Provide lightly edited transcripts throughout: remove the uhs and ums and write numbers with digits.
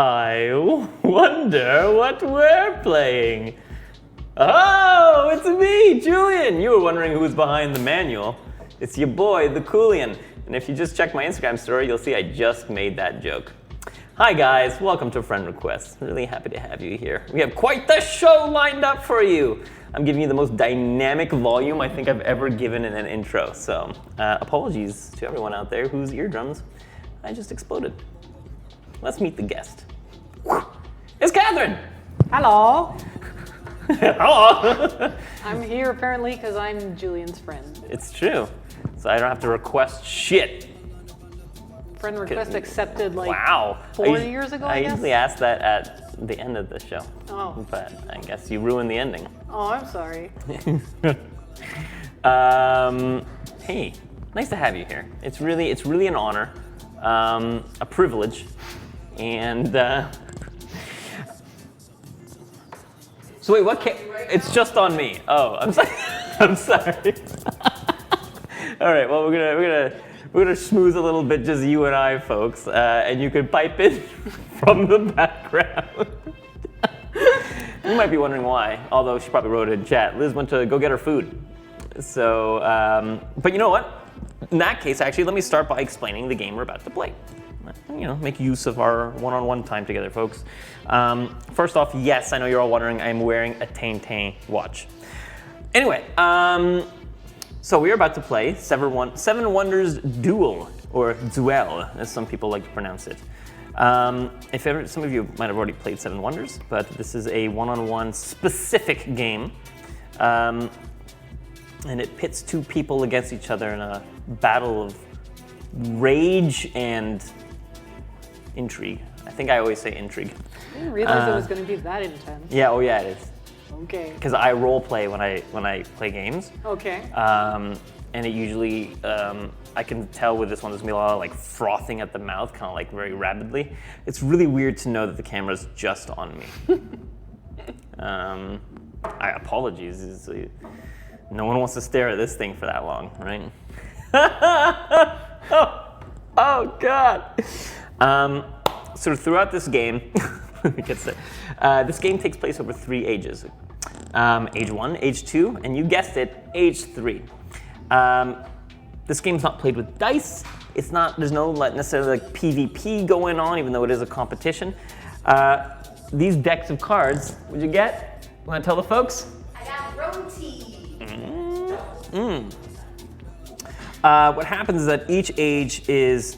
I wonder what we're playing. Oh, it's me, Julian. You were wondering who's behind the manual. It's your boy, the Coolian. And if you just check my Instagram story, you'll see I just made that joke. Hi guys, welcome to Friend Requests. Really happy to have you here. We have quite the show lined up for you. I'm giving you the most dynamic volume I think I've ever given in an intro. So apologies to everyone out there whose eardrums I just exploded. Let's meet the guest. It's Catherine. Hello. Hello. I'm here apparently because I'm Julian's friend. It's true. So I don't have to request shit. Friend request accepted like wow. 4 years ago, I guess? usually ask that at the end of the show. Oh. But I guess you ruined the ending. Oh, I'm sorry. Hey, nice to have you here. It's really an honor, a privilege, and so wait, what? It's just on me. Oh, I'm sorry. I'm sorry. All right. Well, we're gonna schmooze a little bit, just you and I, folks, and you can pipe in from the background. You might be wondering why, although she probably wrote it in chat. Liz went to go get her food. So, but you know what? In that case, actually, let me start by explaining the game we're about to play. You know, make use of our one-on-one time together, folks. First off, yes, I know you're all wondering, I'm wearing a Tintin watch. Anyway, so we're about to play Seven Wonders Duel, or Duel, as some people like to pronounce it. If ever, some of you might have already played Seven Wonders, but this is a one-on-one specific game. And it pits two people against each other in a battle of rage and intrigue. I think I always say intrigue. I didn't realize it was going to be that intense. Yeah, oh yeah, it is. Okay. Because I role play when I play games. Okay. And it usually, I can tell with this one, there's gonna be a lot of like frothing at the mouth, kind of like very rapidly. It's really weird to know that the camera's just on me. Apologies. No one wants to stare at this thing for that long, right? oh God. So throughout this game, this game takes place over 3 ages. Age 1, Age 2, and you guessed it, Age 3. This game's not played with dice. There's no necessarily like PvP going on, even though it is a competition. These decks of cards, what'd you get? Want to tell the folks? I got roti. What happens is that each age is,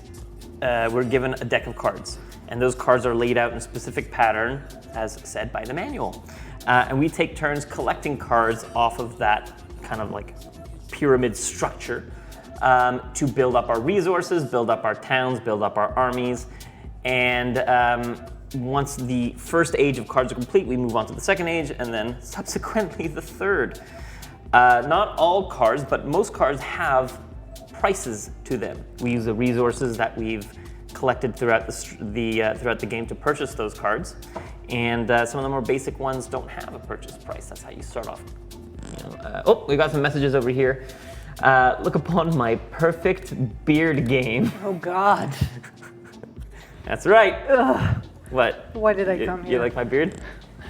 we're given a deck of cards. And those cards are laid out in a specific pattern, as said by the manual. And we take turns collecting cards off of that kind of like pyramid structure to build up our resources, build up our towns, build up our armies. And once the first age of cards are complete, we move on to the second age, and then subsequently the third. Not all cards, but most cards have prices to them. We use the resources that we've collected throughout the game to purchase those cards, and some of the more basic ones don't have a purchase price. That's how you start off. Oh, we got some messages over here. Look upon my perfect beard game. Oh God. That's right. Ugh. What? Why did I come here? You like my beard?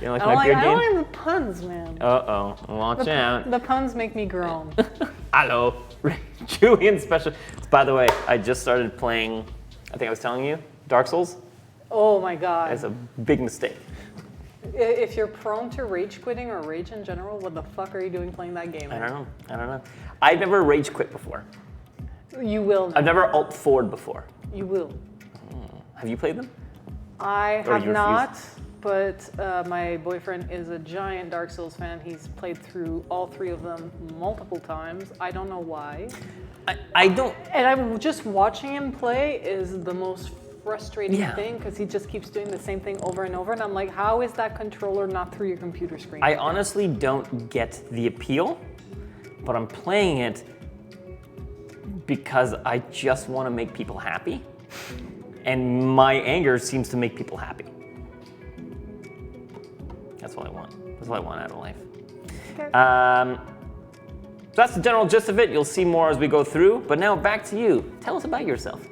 You don't like my beard I game? don't like the puns, man. Uh-oh, watch out. The puns make me groan. Hello, Julian Special. By the way, I just started playing, I think I was telling you, Dark Souls. Oh my God. That's a big mistake. If you're prone to rage quitting or rage in general, what the fuck are you doing playing that game? I don't know. I've never rage quit before. You will. I've never alt forward before. You will. Have you played them? I Or have you not, but my boyfriend is a giant Dark Souls fan. He's played through all 3 of them multiple times. I don't know why. I don't. And I'm just watching him play is the most frustrating thing because he just keeps doing the same thing over and over. And I'm like, how is that controller not through your computer screen? I honestly don't get the appeal, but I'm playing it because I just want to make people happy. And my anger seems to make people happy. That's all I want. That's all I want out of life. Okay. So that's the general gist of it. You'll see more as we go through. But now back to you. Tell us about yourself.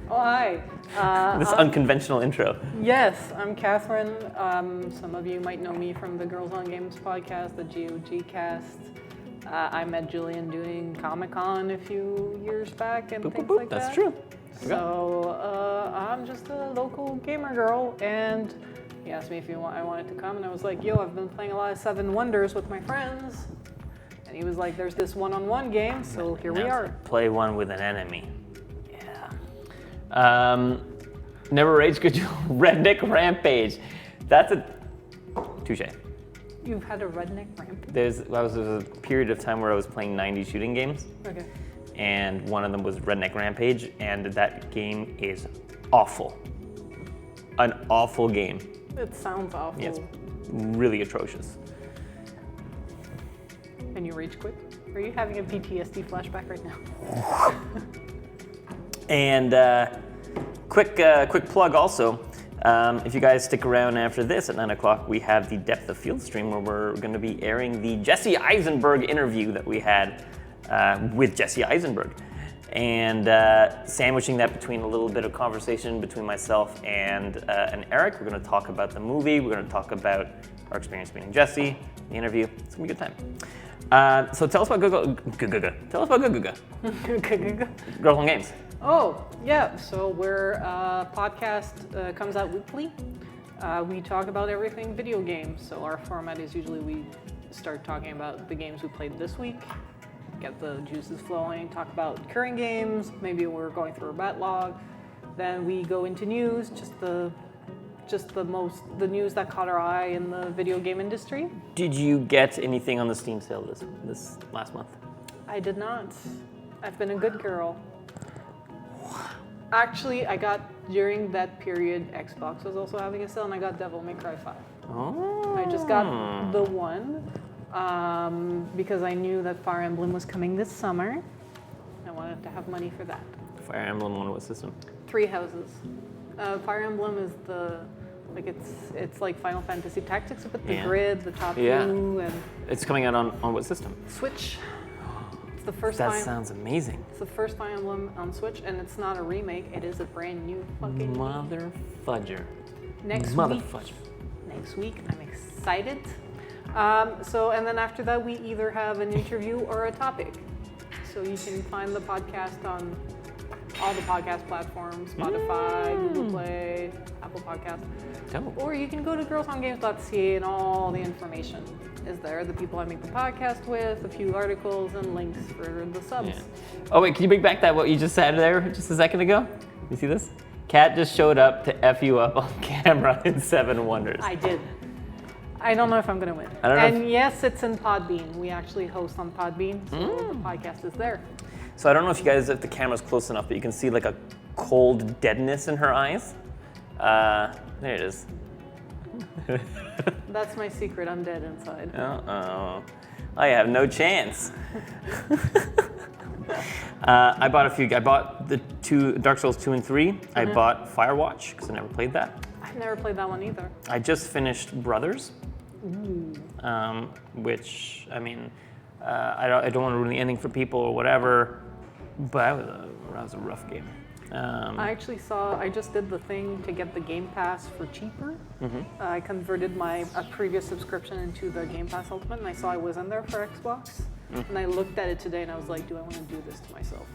Oh, hi. This unconventional intro. Yes, I'm Catherine. Some of you might know me from the Girls on Games podcast, the GOG cast. I met Julian doing Comic-Con a few years back and things like that. That's true. So I'm just a local gamer girl, and he asked me if I wanted to come, and I was like, yo, I've been playing a lot of Seven Wonders with my friends. And he was like, there's this one-on-one game, so here we are. Play one with an enemy. Yeah. Never Rage Could You Redneck Rampage. That's a touche. You've had a redneck rampage? There was a period of time where I was playing 90s shooting games. Okay. And one of them was Redneck Rampage, and that game is awful. An awful game. It sounds awful. Yes, really atrocious. And you rage quit? Are you having a PTSD flashback right now? And quick plug also. If you guys stick around after this at 9 o'clock, we have the Depth of Field stream where we're going to be airing the Jesse Eisenberg interview that we had with Jesse Eisenberg. And sandwiching that between a little bit of conversation between myself and Eric. We're going to talk about the movie. We're going to talk about our experience meeting Jesse, the interview. It's going to be a good time. So tell us about Tell us about Girls on Games. Oh, yeah. So we're podcast comes out weekly. We talk about everything video games. So our format is usually we start talking about the games we played this week, get the juices flowing, talk about current games, maybe we're going through a backlog. Then we go into news, the news that caught our eye in the video game industry. Did you get anything on the Steam sale this last month? I did not. I've been a good girl. Actually, I got, during that period, Xbox was also having a sale, and I got Devil May Cry 5. Oh. I just got the one, because I knew that Fire Emblem was coming this summer. I wanted to have money for that. Fire Emblem on what system? 3 houses. Fire Emblem is it's like Final Fantasy Tactics with the grid, the top view, and... It's coming out on what system? Switch. The first that sounds amazing. It's the first Fire Emblem on Switch, and it's not a remake. It is a brand new fucking Mother fudger. Next week, I'm excited. And then after that, we either have an interview or a topic. So you can find the podcast on all the podcast platforms: Spotify, Google Play, Apple Podcasts. Dope. Or you can go to girlsongames.ca, and all the information is there. The people I make the podcast with, a few articles, and links for the subs. Yeah. Oh wait, can you bring back what you just said there just a second ago? You see this? Kat just showed up to F you up on camera in Seven Wonders. I did. I don't know if I'm going to win. And yes, it's in Podbean. We actually host on Podbean, so the podcast is there. So I don't know if the camera's close enough, but you can see like a cold deadness in her eyes. There it is. That's my secret. I'm dead inside. Uh-oh. I have no chance. I bought a few. I bought the Dark Souls 2 and 3. I bought Firewatch because I never played that. I've never played that one either. I just finished Brothers. Which, I mean, I don't want to ruin the ending for people or whatever, but that was a rough game. I just did the thing to get the Game Pass for cheaper. I converted my previous subscription into the Game Pass Ultimate, and I saw I was in there for Xbox. And I looked at it today, and I was like, do I want to do this to myself?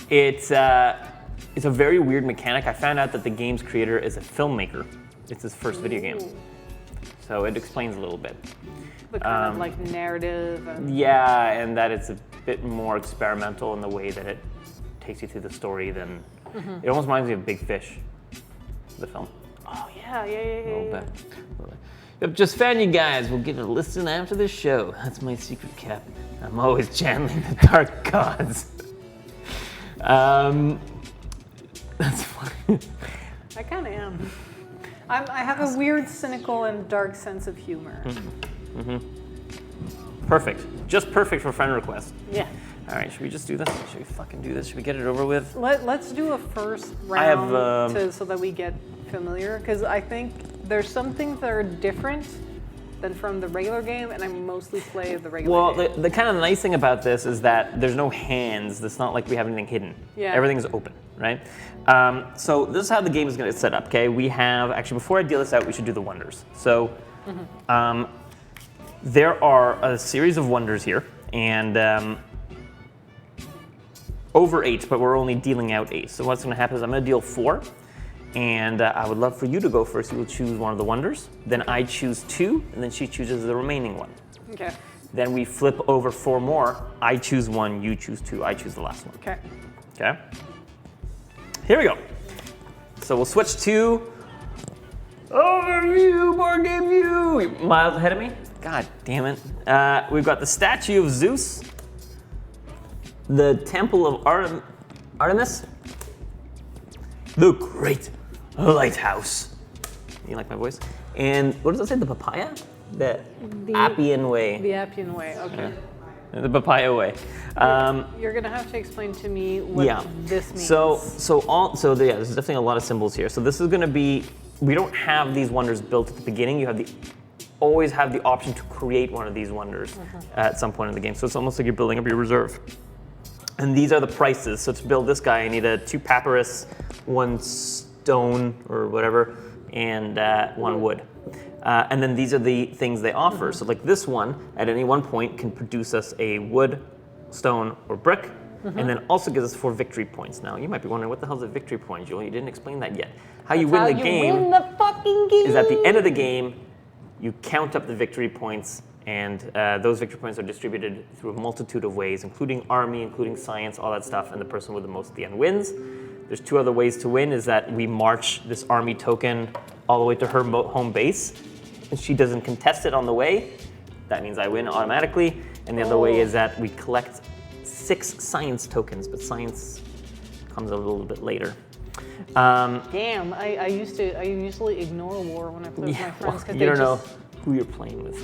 It's a very weird mechanic. I found out that the game's creator is a filmmaker. It's his first video game. So it explains a little bit. The kind of like narrative. And that it's a bit more experimental in the way that it takes you through the story than... It almost reminds me of Big Fish, the film. Oh, yeah. A little bit. Yep, just found you guys. We'll get a listen after the show. That's my secret, Cap. I'm always channeling the dark gods. That's funny. I kind of am. I have a weird, cynical, and dark sense of humor. Perfect. Just perfect for friend request. Yeah. All right, should we just do this? Should we fucking do this? Should we get it over with? Let's do a first round so that we get familiar, because I think there's some things that are different than from the regular game, and I mostly play the regular game. Well, the kind of nice thing about this is that there's no hands. It's not like we have anything hidden. Yeah. Everything is open, right? So this is how the game is going to get set up, okay? We have, actually, before I deal this out, we should do the wonders. So there are a series of wonders here, and over 8, but we're only dealing out 8. So what's going to happen is I'm going to deal 4, and I would love for you to go first. You will choose one of the wonders. Then I choose 2, and then she chooses the remaining one. Okay. Then we flip over 4 more. I choose 1, you choose 2, I choose the last one. Okay. Okay? Here we go. So we'll switch to overview, board game view. You're miles ahead of me? God damn it. We've got the statue of Zeus, the temple of Artemis, the great lighthouse. You like my voice? And what does it say? The papaya? The Appian Way. The Appian Way, okay. The papaya way. You're gonna have to explain to me what this means. There's definitely a lot of symbols here. So this is gonna be, we don't have these wonders built at the beginning. You always have the option to create one of these wonders at some point in the game. So it's almost like you're building up your reserve. And these are the prices. So to build this guy, I need 2 papyrus, 1 stone or whatever, and 1 wood. And then these are the things they offer. So like this one, at any one point, can produce us a wood, stone, or brick, and then also gives us 4 victory points. Now, you might be wondering, what the hell is a victory point, Julian? You didn't explain that yet. How you win the game is at the end of the game, you count up the victory points, and those victory points are distributed through a multitude of ways, including army, including science, all that stuff, and the person with the most at the end wins. There's 2 other ways to win, is that we march this army token all the way to her home base, and she doesn't contest it on the way. That means I win automatically. And the other way is that we collect 6 science tokens, but science comes a little bit later. Damn, I usually ignore war when I play with my friends because you don't know who you're playing with.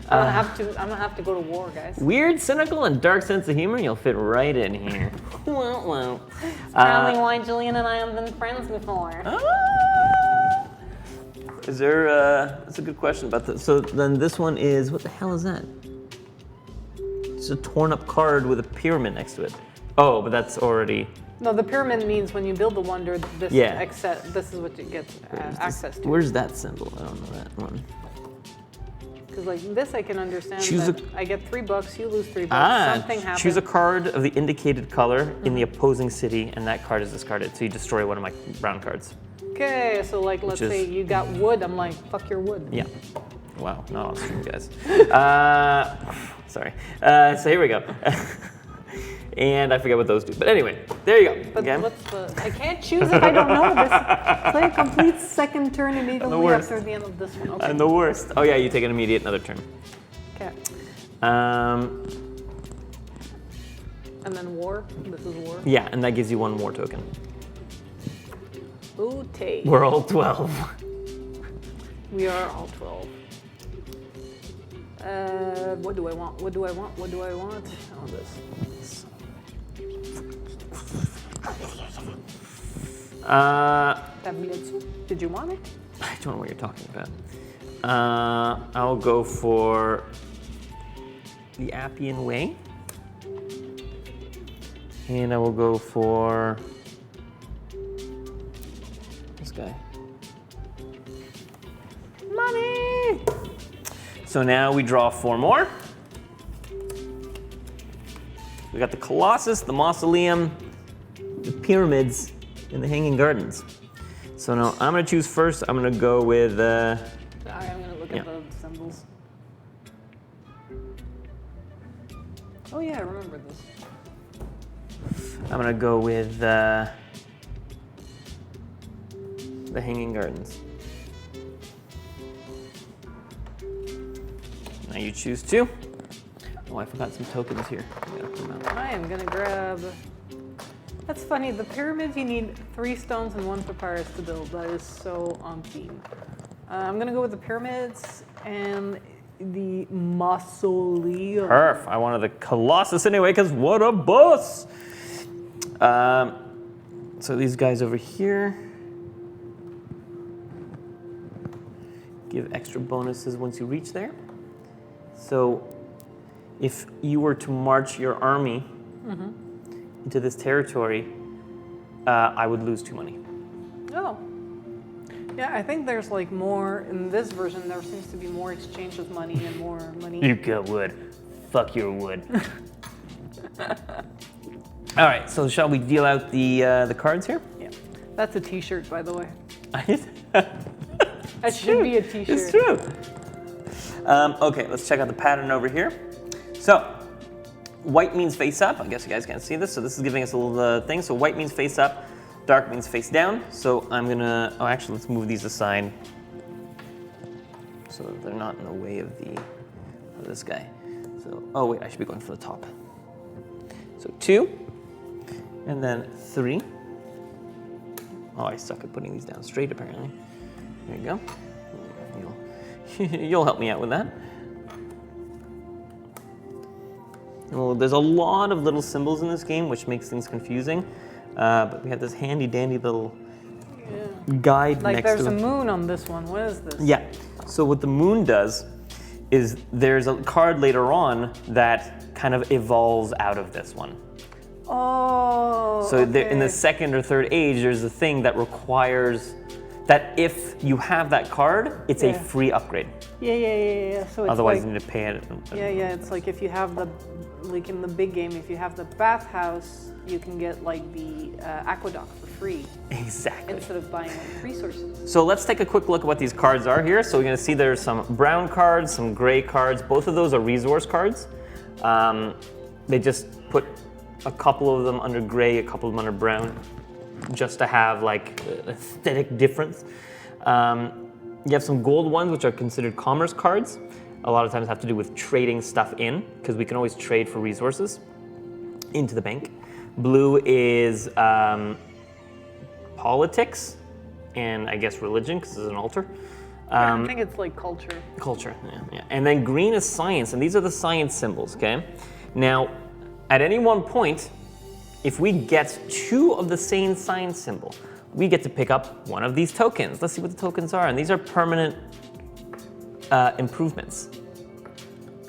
I'm gonna have to go to war, guys. Weird, cynical, and dark sense of humor. You'll fit right in here. Well. Probably why Julian and I have been friends before. Is there? That's a good question about this. So then this one is, what the hell is that? It's a torn up card with a pyramid next to it. Oh, but that's already. No, the pyramid means when you build the wonder, this is what you get access to. Where's that symbol? I don't know that one. Because like this, I can understand. I get $3, you lose $3. Something happens. Choose a card of the indicated color in the opposing city, and that card is discarded. So you destroy one of my brown cards. Okay, so like let's say you got wood. I'm like, fuck your wood. Yeah. Wow, not on stream, guys. Sorry. So here we go. And I forget what those do. But anyway, there you go. But I can't choose if I don't know this. Play a complete second turn immediately after the end of this one. Okay. I'm the worst. Oh yeah, you take an immediate another turn. Okay. And then war. This is war. Yeah, and that gives you 1 war token. Ooh, take. We're all 12. We are all 12. What do I want? What do I want? What do I want? Oh, this. Did you want it? I don't know what you're talking about. I'll go for the Appian Way. And I will go for this guy. Money! So now we draw 4 more. We got the Colossus, the Mausoleum, the Pyramids, and the Hanging Gardens. So now I'm gonna choose first. I'm gonna go with. I'm gonna look at the symbols. Oh yeah, I remember this. I'm gonna go with the Hanging Gardens. Now you choose 2. Oh, I forgot some tokens here. I gotta put them out. I am gonna grab. That's funny. The pyramids, you need 3 stones and 1 papyrus to build. That is so on theme. I'm gonna go with the pyramids and the mausoleum. Perf. I wanted the Colossus anyway, because what a boss! So these guys over here give extra bonuses once you reach there. So if you were to march your army into this territory, I would lose 2 money. Oh. Yeah, I think there's like more, in this version, there seems to be more exchange of money and more money. You got wood. Fuck your wood. All right, so shall we deal out the cards here? Yeah. That's a t-shirt, by the way. It's That should be a t-shirt. It's true. Okay, let's check out the pattern over here. So, white means face up. I guess you guys can't see this, so this is giving us a little thing. So white means face up, dark means face down. So I'm gonna, oh actually let's move these aside so that they're not in the way of this guy. So, oh wait, I should be going for the top. So 2, and then 3. Oh, I suck at putting these down straight apparently. There you go. You'll help me out with that. Well, there's a lot of little symbols in this game, which makes things confusing. But we have this handy dandy little guide Like next to it. there's a moon on this one. What is this? Yeah. So what the moon does is there's a card later on that kind of evolves out of this one. Oh. So there, in the okay. second or third age, there's a thing that requires that if you have that card, it's a free upgrade. Yeah. So it's Otherwise, like, you need to pay it. yeah. It's like if you have the, like in the big game, if you have the bathhouse, you can get like the aqueduct for free. Exactly. Instead of buying like resources. So let's take a quick look at what these cards are here. So we're going to see there's some brown cards, some gray cards. Both of those are resource cards. They just put a couple of them under gray, a couple of them under brown, just to have like aesthetic difference. You have some gold ones, which are considered commerce cards. A lot of times have to do with trading stuff in, because we can always trade for resources into the bank. Blue is politics, and I guess religion, because it's an altar. I think it's like culture. Culture, yeah. And then green is science, and these are the science symbols, okay? Now, at any one point, if we get 2 of the same science symbol, we get to pick up one of these tokens. Let's see what the tokens are, and these are permanent improvements.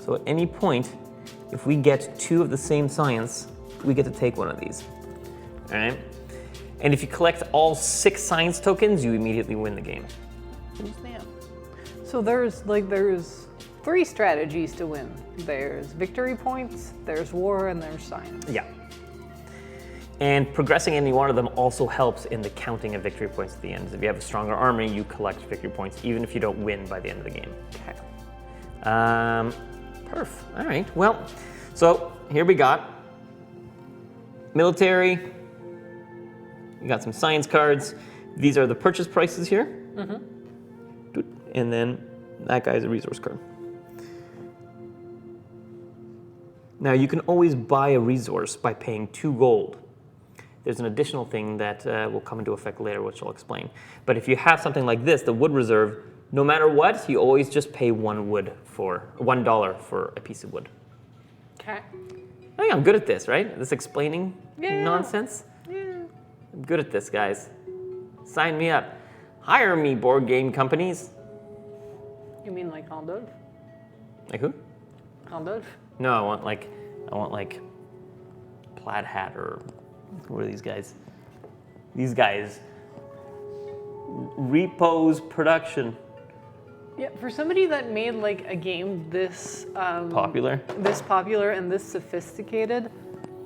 So at any point, if we get 2 of the same science, we get to take one of these, all right? And if you collect all 6 science tokens, you immediately win the game. So there's 3 strategies to win. There's victory points, there's war, and there's science. Yeah. And progressing any one of them also helps in the counting of victory points at the end. If you have a stronger army, you collect victory points, even if you don't win by the end of the game. Okay. Perf. All right. Well, so here we got military. You got some science cards. These are the purchase prices here. And then that guy's a resource card. Now you can always buy a resource by paying 2 gold. There's an additional thing that will come into effect later, which I'll explain. But if you have something like this, the wood reserve, no matter what, you always just pay $1 for a piece of wood. Okay. I think I'm good at this, right? This explaining nonsense. Yeah. I'm good at this, guys. Sign me up. Hire me, board game companies. You mean like Randolph? Like who? Randolph? No, I want like Plaid Hat or what are these guys? These guys. Repose Production. Yeah, for somebody that made like a game this Popular. this popular and this sophisticated,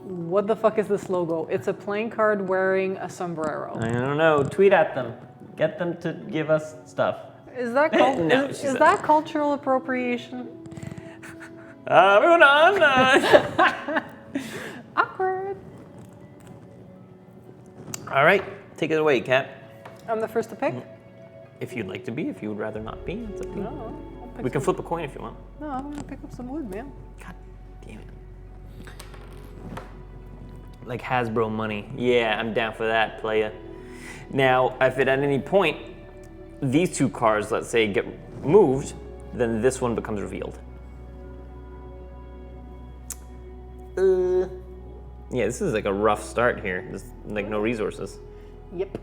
what the fuck is this logo? It's a playing card wearing a sombrero. I don't know. Tweet at them. Get them to give us stuff. Is that No, is that cultural appropriation? Moving on. Awkward. All right, take it away, Kat. I'm the first to pick? If you'd like to be, if you would rather not be, it's up to you. No, I'll pick We can flip a coin if you want. No, I'm gonna pick up some wood, man. God damn it. Like Hasbro money. Yeah, I'm down for that, playa. Now, if at any point these 2 cards, let's say, get moved, then this one becomes revealed. Yeah, this is like a rough start here. There's like no resources. Yep.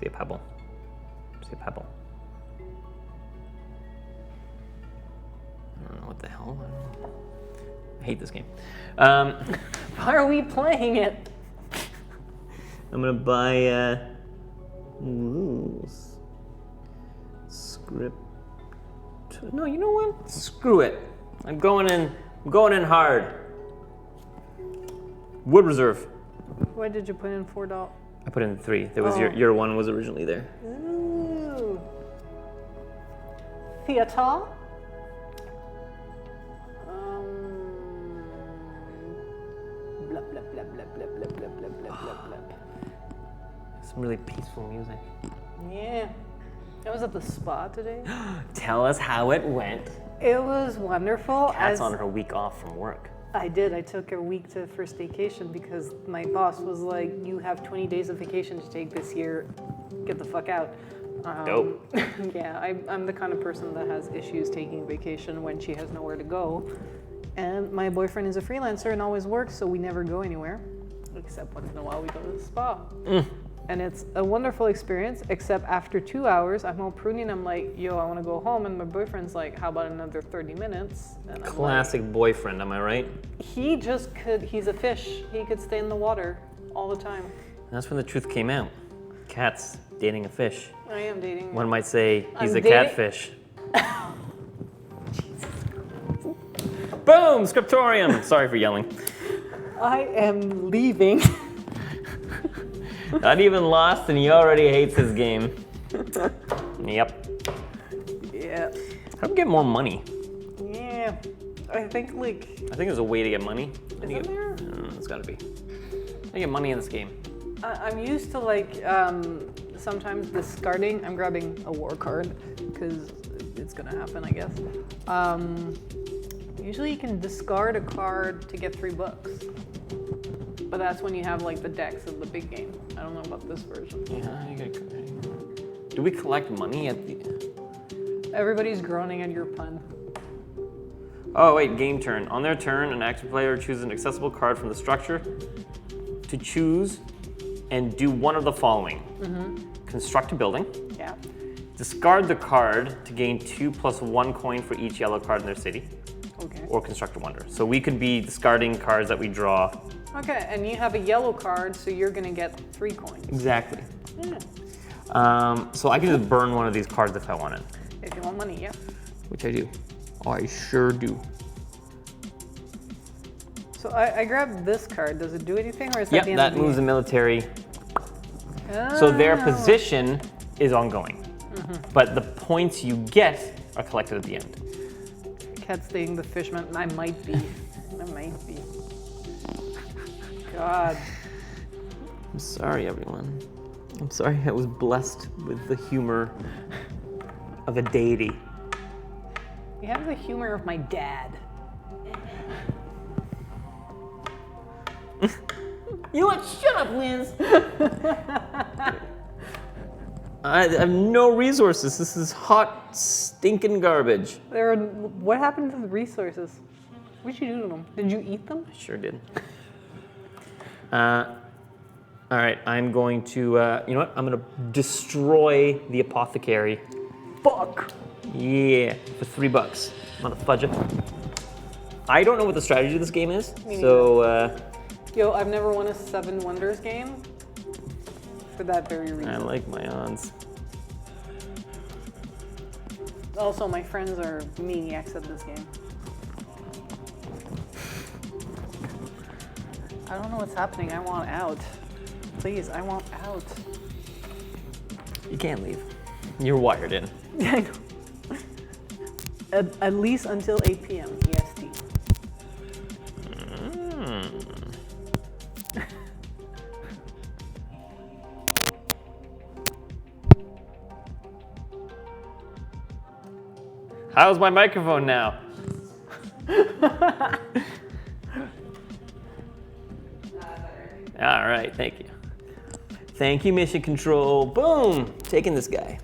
See a pebble. See a pebble. I don't know what the hell. I hate this game. Why are we playing it? I'm gonna buy script. No, you know what? Screw it. I'm going in hard. Wood reserve. Why did you put in $4? I put in 3. There was Oh. your one was originally there. Ooh. Theater. Blah, blah, blah, blah, blah, blah, blah, blah, blah, blah, blah. Some really peaceful music. Yeah. I was at the spa today. Tell us how it went. It was wonderful. Kat's on her week off from work. I did. I took a week to first vacation because my boss was like, "You have 20 days of vacation to take this year. Get the fuck out." Dope. Yeah, I'm the kind of person that has issues taking vacation when she has nowhere to go. And my boyfriend is a freelancer and always works, so we never go anywhere. Except once in a while we go to the spa. And it's a wonderful experience, except after 2 hours, I'm all pruny and I'm like, yo, I want to go home. And my boyfriend's like, how about another 30 minutes? And I'm Classic boyfriend, am I right? like, he just could, he's a fish. He could stay in the water all the time. That's when the truth came out. Kat's dating a fish. I am dating. One might say he's I'm a dating- catfish. Boom! Scriptorium! Sorry for yelling. I am leaving. Not even lost and he already hates his game. Yep. Yeah. How do we get more money? Yeah. I think like, I think there's a way to get money. isn't there? It's gotta be. I get money in this game. I'm used to like sometimes discarding. I'm grabbing a war card because it's gonna happen, I guess. Usually you can discard a card to get $3, but that's when you have like the decks of the big game. I don't know about this version. Yeah, you gotta. Do we collect money at the? Everybody's groaning at your pun. Oh wait, game turn. On their turn, an active player chooses an accessible card from the structure to choose and do one of the following. Construct a building. Yeah. Discard the card to gain 2 + 1 coin for each yellow card in their city. Okay. Or construct a wonder. So we could be discarding cards that we draw. Okay, and you have a yellow card, so you're gonna get 3 coins. Exactly. Yeah. So I can just burn one of these cards if I wanted. If you want money, yeah. Which I do. I sure do. So I grabbed this card. Does it do anything, or is that Yep, the end that of the moves the game? military. So their Oh. position is ongoing. But the points you get are collected at the end. Cat staying the fishman. I might be. I might be. God. I'm sorry, everyone. I'm sorry I was blessed with the humor of a deity. You have the humor of my dad. You know what? Shut up, Liz. I have no resources. This is hot, stinking garbage. What happened to the resources? What did you do to them? Did you eat them? I sure did. All right, I'm going to, you know what? I'm going to destroy the apothecary. Fuck. Yeah, for $3. I'm gonna fudge it. I don't know what the strategy of this game is, Me so Yo, I've never won a 7 Wonders game for that very reason. I like my odds. Also, my friends are maniacs at this game. I don't know what's happening. I want out. Please, I want out. You can't leave. You're wired in. I know. At least until 8 p.m. EST. How's my microphone now? All right, thank you. Thank you, Mission Control. Boom, taking this guy.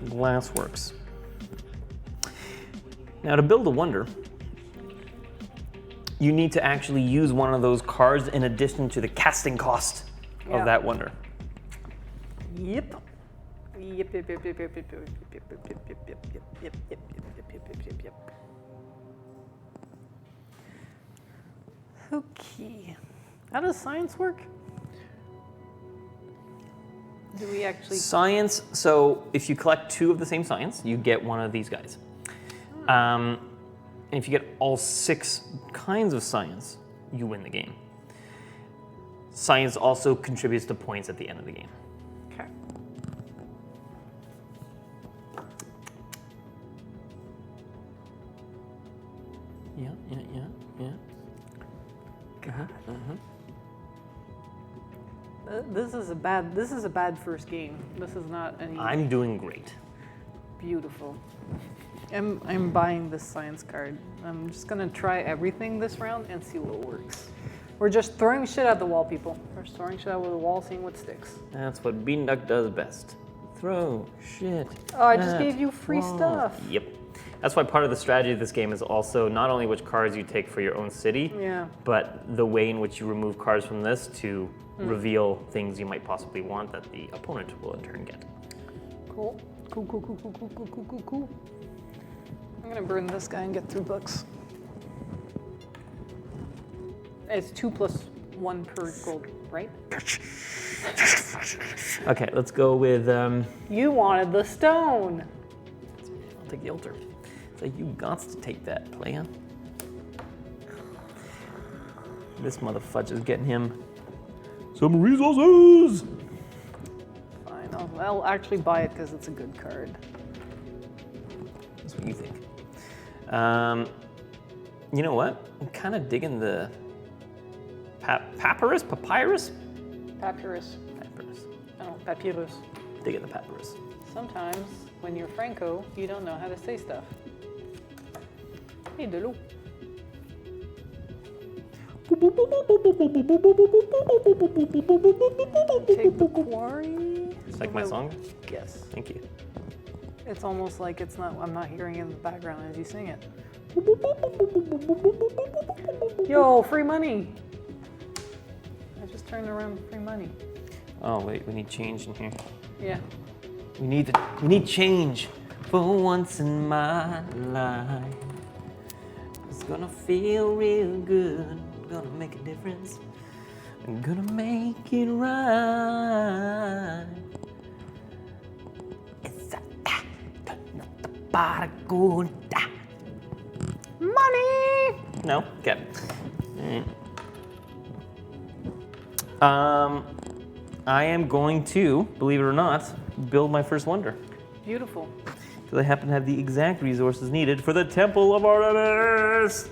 Glassworks. Now to build a wonder, you need to actually use one of those cards in addition to the casting cost of that wonder. Yep. Yep. Okay. How does science work? Do we actually... Science, so if you collect 2 of the same science, you get one of these guys. And if you get all 6 kinds of science, you win the game. Science also contributes to points at the end of the game. Okay. Yeah. This is a bad first game. This is not any I'm doing great. beautiful. I'm buying this science card. I'm just gonna try everything this round and see what works. We're just throwing shit at the wall, people. We're just throwing shit at the wall, seeing what sticks. That's what Beanduck does best. Throw shit. Oh, I just at gave you free wall. stuff. Yep. That's why part of the strategy of this game is also not only which cards you take for your own city, Yeah. but the way in which you remove cards from this to reveal things you might possibly want that the opponent will in turn get. Cool. Cool. I'm gonna burn this guy and get $3. It's 2 + 1 per gold, right? Okay, let's go with. You wanted the stone. I'll take the altar. So you got to take that, playa. This motherfudge is getting him some resources. Fine, I'll actually buy it because it's a good card. That's what you think. You know what? I'm kind of digging the papyrus. Papyrus. Papyrus. Oh, papyrus. Digging the papyrus. Sometimes, when you're Franco, you don't know how to say stuff. Hey, de l'eau. Take the quarry. It's like my song? Yes. Thank you. It's almost like it's not. I'm not hearing it in the background as you sing it. Yo, free money. I just turned around free money. Oh wait, we need change in here. Yeah. We need change for once in my life. It's gonna feel real good. Gonna make a difference. I'm gonna make it right. It's Money. No? Okay. I am going to, believe it or not, build my first wonder. Beautiful. Because I happen to have the exact resources needed for the Temple of Artemis.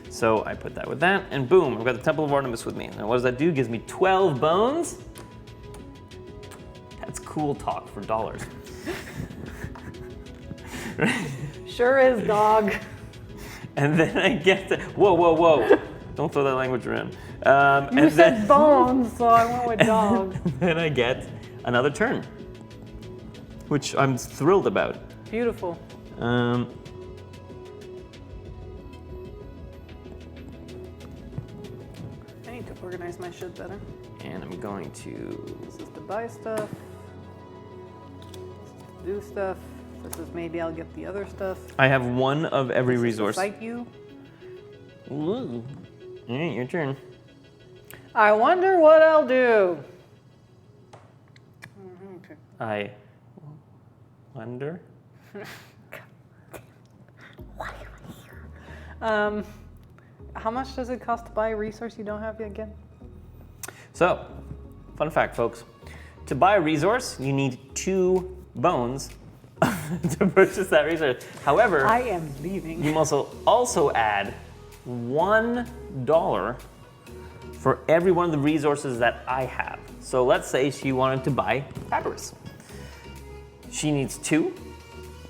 So I put that with that, and boom, I've got the Temple of Artemis with me. And what does that do? Gives me 12 bones. That's cool talk for dollars. Sure is, dog. And then I get the, whoa. Don't throw that language around. You said bones, so I went with dog. Then I get another turn, which I'm thrilled about. Beautiful. I need to organize my shit better. And I'm going to... This is to buy stuff. This is to do stuff. This is maybe I'll get the other stuff. I have one of every This resource. Is to fight you. Ooh. All right, your turn. I wonder what I'll do. Okay. I wonder. Why are we here? How much does it cost to buy a resource you don't have yet again? So, fun fact, folks. To buy a resource, you need 2 bones to purchase that resource. However, I am leaving. you must also add $1 for every one of the resources that I have. So let's say she wanted to buy papyrus. She needs 2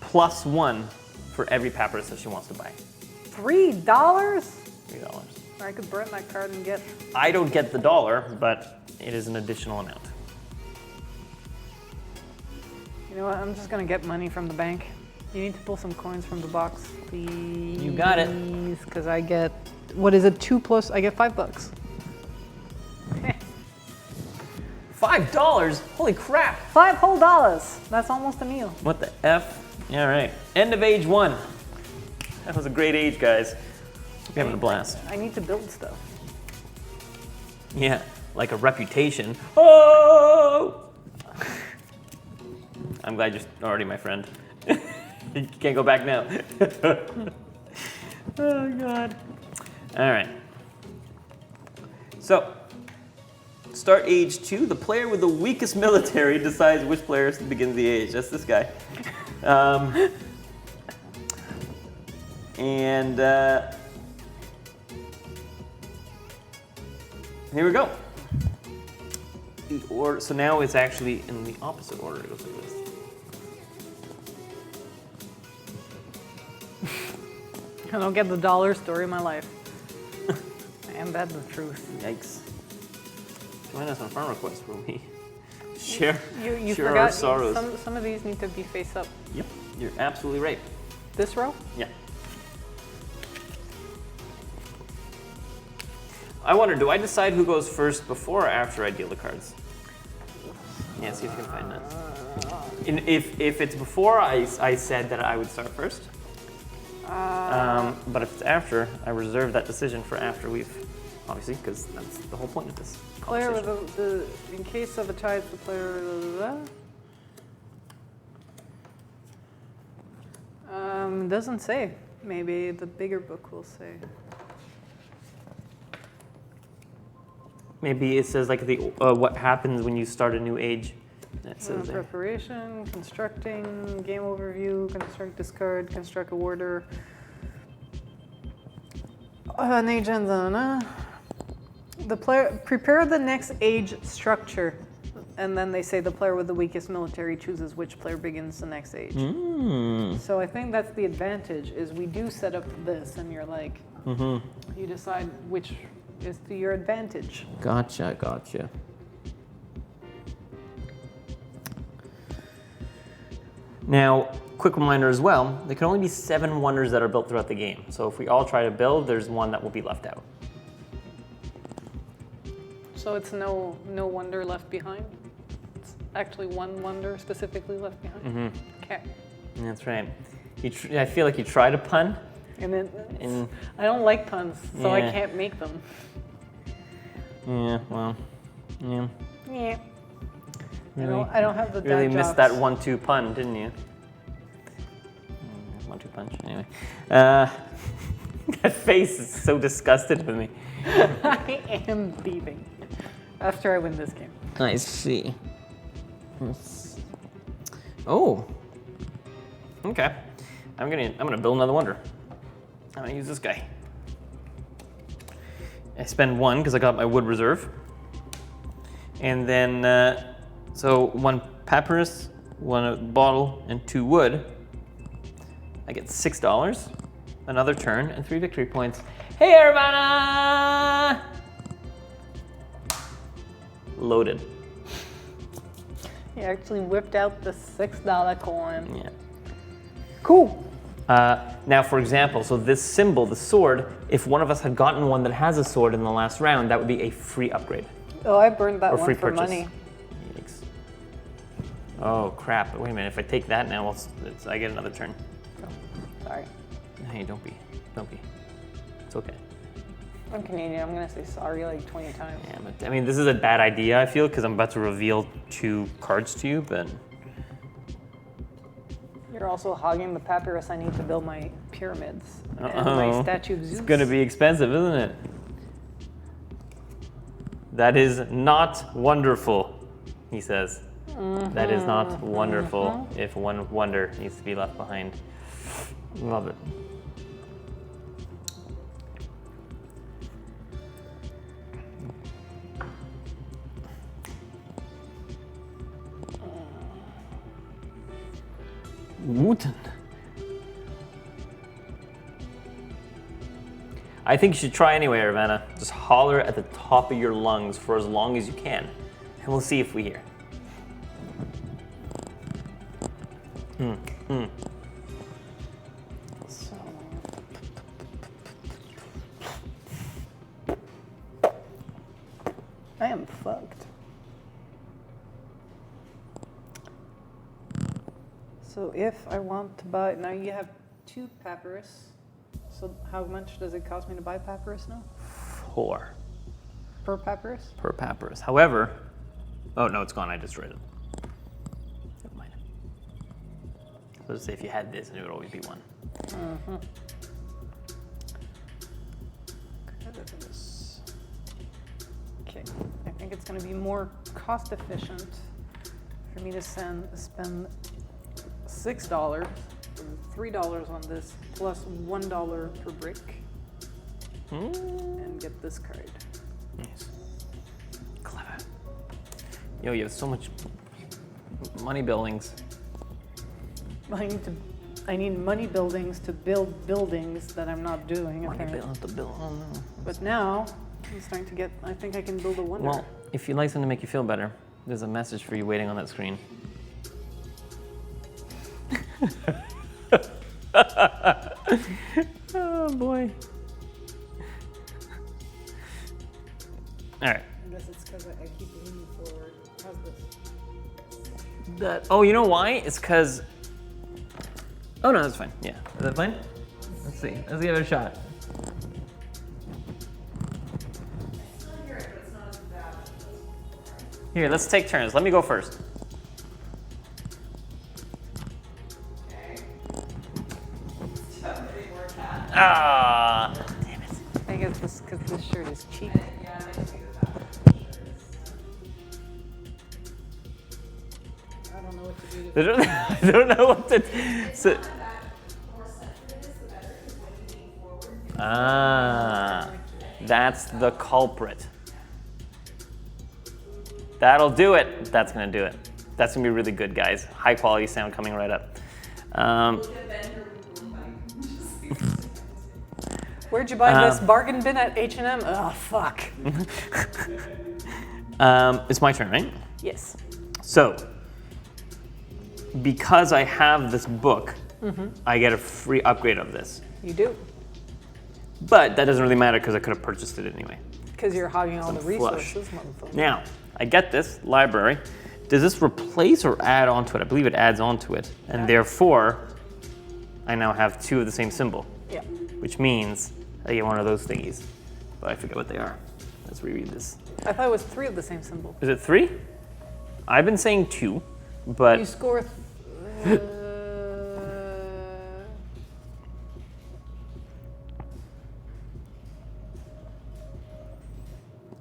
plus 1 for every papyrus that she wants to buy. $3? $3. I could burn that card and get... I don't get the dollar, but it is an additional amount. You know what? I'm just gonna get money from the bank. You need to pull some coins from the box, please. You got it. Because I get... What is it? 2 plus... I get $5. $5? Holy crap. $5 whole. That's almost a meal. What the F? All right. End of age 1. That was a great age, guys. We're having a blast. I need to build stuff. Yeah, like a reputation. Oh! I'm glad you're already my friend. You can't go back now. Oh, God. All right. So, start age 2. The player with the weakest military decides which player begins the age. That's this guy. Here we go. The order. So now it's actually in the opposite order. It goes like this. I don't get the dollar story of my life. And that's the truth. Yikes. Join us on Farm Request where we share, You share forgot our sorrows. some of these need to be face up. Yep, you're absolutely right. This row? Yeah. I wonder, do I decide who goes first before or after I deal the cards? Yeah, see if you can find that. And if it's before, I said that I would start first. But if it's after, I reserve that decision for after we've, obviously, because that's the whole point of this Player conversation. with in case of a tie, it's the player. Doesn't say. Maybe the bigger book will say. Maybe it says like the what happens when you start a new age. That says there. Preparation, constructing, game overview, construct, discard, construct a order. An agenda. The player prepare the next age structure, and then they say the player with the weakest military chooses which player begins the next age. So I think that's the advantage. Is we do set up this, and you're like, you decide which is to your advantage. Gotcha. Now, quick reminder as well, there can only be 7 wonders that are built throughout the game. So if we all try to build, there's one that will be left out. So it's no wonder left behind? It's actually one wonder specifically left behind? Okay. That's right. I feel like you try to pun. And then I don't like puns, so I Yeah. can't make them. Yeah, well, yeah. Yeah. Really, I don't have the dad really jokes. missed that 1-2 pun, didn't you? 1-2 punch, anyway. That face is so disgusted with me. I am leaving after I win this game. I see. Oh. Okay. I'm gonna build another wonder. I'm gonna use this guy. I spend 1 because I got my wood reserve. And then, so 1 papyrus, 1 bottle, and 2 wood. I get $6, another turn, and 3 victory points. Hey, Urbana! Loaded. He actually whipped out the $6 coin. Yeah. Cool. Now, for example, so this symbol, the sword, if one of us had gotten one that has a sword in the last round, that would be a free upgrade. Oh, I burned that Or one free for purchase. money. Yikes. Oh, crap. Wait a minute. If I take that now, I get another turn. Oh, sorry. Hey, don't be. It's okay. I'm Canadian. I'm going to say sorry like 20 times. Yeah, but I mean, this is a bad idea, I feel, because I'm about to reveal 2 cards to you, but... You're also hogging the papyrus I need to build my pyramids and my statue of Zeus. It's going to be expensive, isn't it? That is not wonderful, he says. That is not wonderful if one wonder needs to be left behind. Love it. Wooten. I think you should try anyway, Urbana. Just holler at the top of your lungs for as long as you can, and we'll see if we hear. So, I am fucked. So if I want to buy, now you have 2 papyrus. So how much does it cost me to buy papyrus now? 4 Per papyrus? per papyrus. However, oh no, it's gone. I destroyed it. Never mind. So let's say if you had this, it would always be 1. Okay, I think it's going to be more cost efficient for me to spend $6 or $3 on this plus $1 per brick and get this card. Nice. Clever. Yo, you have so much money buildings. I need money buildings to build buildings that I'm not doing. Money apparently. buildings to build. Oh no. But now I'm starting to get. I think I can build a wonder. Well, if you'd like something to make you feel better, there's a message for you waiting on that screen. Oh boy. All right. I guess it's because I keep leaning forward. How's this? Oh, you know why? It's because. Oh no, that's fine. Yeah, is that fine? Let's see. Let's give it a shot. Here, let's take turns. Let me go first. Ah, damn it. I think it's this because this shirt is cheap. I don't know what to do. I don't know what to. So, that's the culprit. That'll do it. That's gonna do it. That's gonna be really good, guys. High quality sound coming right up. Where'd you buy this bargain bin at H&M? Oh, fuck. It's my turn, right? Yes. So, because I have this book, I get a free upgrade of this. You do. But that doesn't really matter because I could have purchased it anyway. Because you're hogging all the flush. resources, motherfucker. Now, I get this library. Does this replace or add onto it? I believe it adds onto it. And therefore, I now have 2 of the same symbol. Yeah. Which means I get one of those thingies. But I forget what they are. Let's reread this. I thought it was 3 of the same symbol. Is it 3? I've been saying 2, but... You score...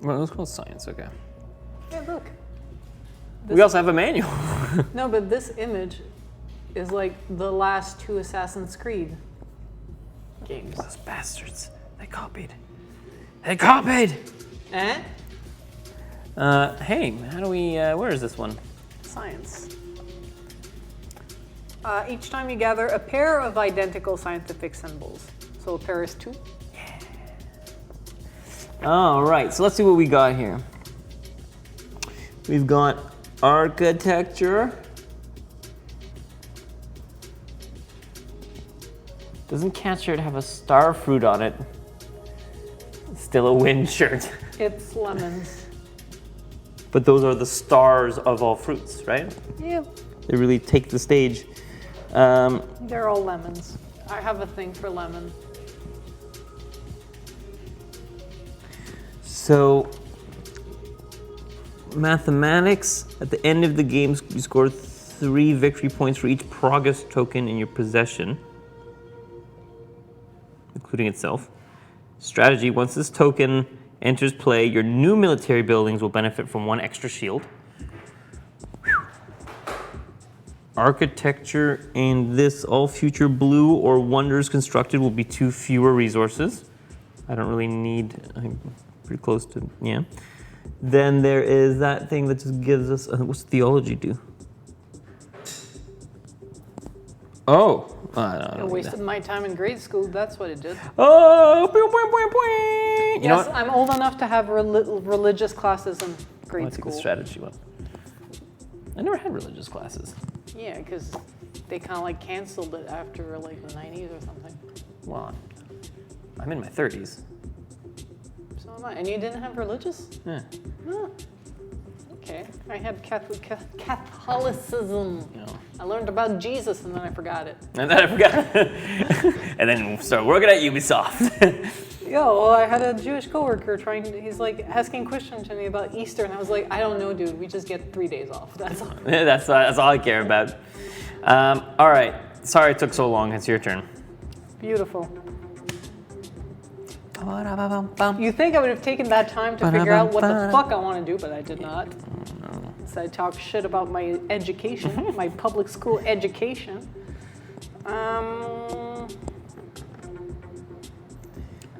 Well, let's call it science, okay. Yeah, look. We also have a manual. No, but this image is like the last 2 Assassin's Creed games. Those bastards. They copied. They copied! Eh? Hey, how do we, where is this one? Science. Each time you gather a pair of identical scientific symbols. So a pair is 2. All right, so let's see what we got here. We've got architecture. Doesn't cat shirt have a star fruit on it? Still a wind shirt. It's lemons. But those are the stars of all fruits, right? Yeah. They really take the stage. They're all lemons. I have a thing for lemon. So, mathematics, at the end of the game, you score 3 victory points for each progress token in your possession, including itself. Strategy, once this token enters play, your new military buildings will benefit from 1 extra shield. Whew. Architecture, and this all future blue or wonders constructed will be 2 fewer resources. I don't really need, I'm pretty close to, yeah. Then there is that thing that just gives us, what's theology do? Oh, I wasted my time in grade school, that's what it did. Oh, pew, pew, pew, pew. You know Yes, what? I'm old enough to have religious classes in grade I took school. the strategy one. I never had religious classes. Yeah, because they kind of like canceled it after like the 90s or something. Well, I'm in my 30s. So am I. And you didn't have religious? Yeah. Oh, Okay. I had Catholicism. No. I learned about Jesus and then I forgot it. And then I forgot. And then start working at Ubisoft. Well, I had a Jewish coworker he's like asking questions to me about Easter, and I was like, I don't know, dude. We just get 3 days off. That's all. That's all I care about. All right. Sorry it took so long. It's your turn. Beautiful. You think I would have taken that time to figure out what the fuck I want to do, but I did not. So I talk shit about my education, my public school education.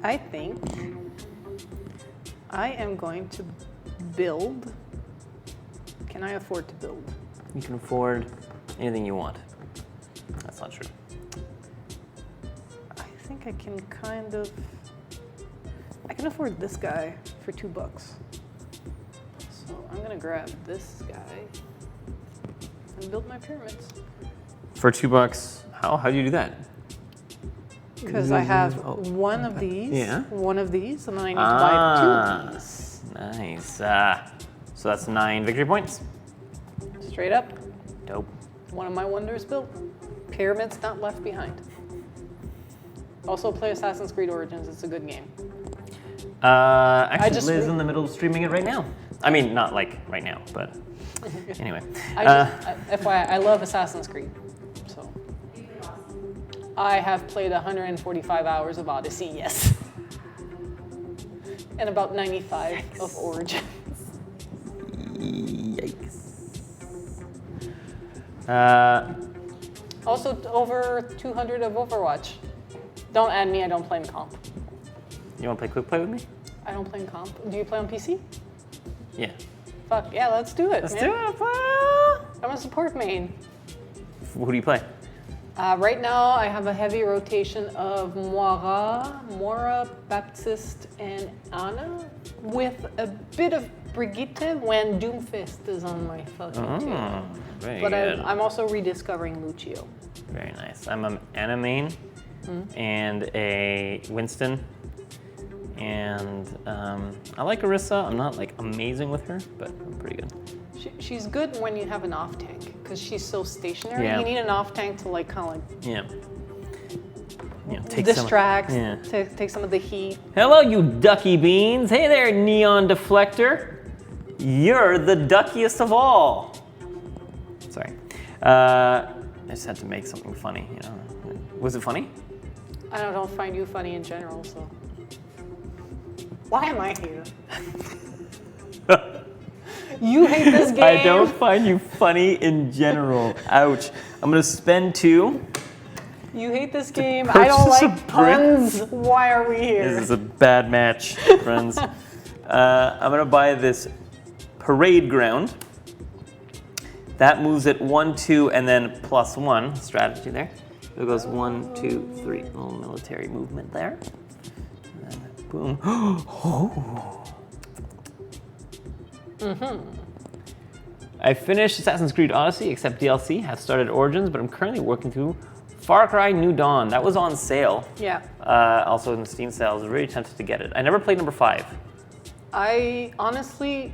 I think I am going to build. Can I afford to build? You can afford anything you want. That's not true. I think I can I can afford this guy for $2. So I'm gonna grab this guy and build my pyramids. For $2, how do you do that? Because I have one of these, one of these, and then I need to buy 2 of these. Nice. So that's 9 victory points. Straight up. Dope. One of my wonders built. Pyramids not left behind. Also play Assassin's Creed Origins. It's a good game. Actually, Liz in the middle of streaming it right now. I mean, not like right now, but anyway. FYI, I love Assassin's Creed. So I have played 145 hours of Odyssey, yes. And about 95 of Origins. Yikes. Also over 200 of Overwatch. Don't add me, I don't play in comp. You want to play quick play with me? I don't play in comp. Do you play on PC? Yeah. Fuck, yeah, let's do it, Let's man. do it. I'm a support main. Who do you play? Right now, I have a heavy rotation of Moira, Baptiste, and Anna, with a bit of Brigitte when Doomfist is on my fucking team. Very But good. I'm also rediscovering Lucio. Very nice. I'm an Anna main and a Winston. And I like Orisa. I'm not like amazing with her, but I'm pretty good. She's good when you have an off tank, because she's so stationary. Yeah. You need an off tank to like kind of Yeah. Take distract, some, take some of the heat. Hello, you ducky beans. Hey there, neon deflector. You're the duckiest of all. Sorry. I just had to make something funny, you know. Was it funny? I don't find you funny in general, so. Why am I here? You hate this game. I don't find you funny in general. Ouch. I'm gonna spend 2. You hate this game. I don't purchase a like puns. Why are we here? This is a bad match, friends. I'm gonna buy this parade ground. That moves at 1, 2, and then +1. Strategy there. So it goes 1, 2, 3. Little military movement there. And then boom. Oh. I finished Assassin's Creed Odyssey, except DLC. Have started Origins, but I'm currently working through Far Cry New Dawn. That was on sale. Yeah. Also in the Steam sale. I was really tempted to get it. I never played number 5. I honestly,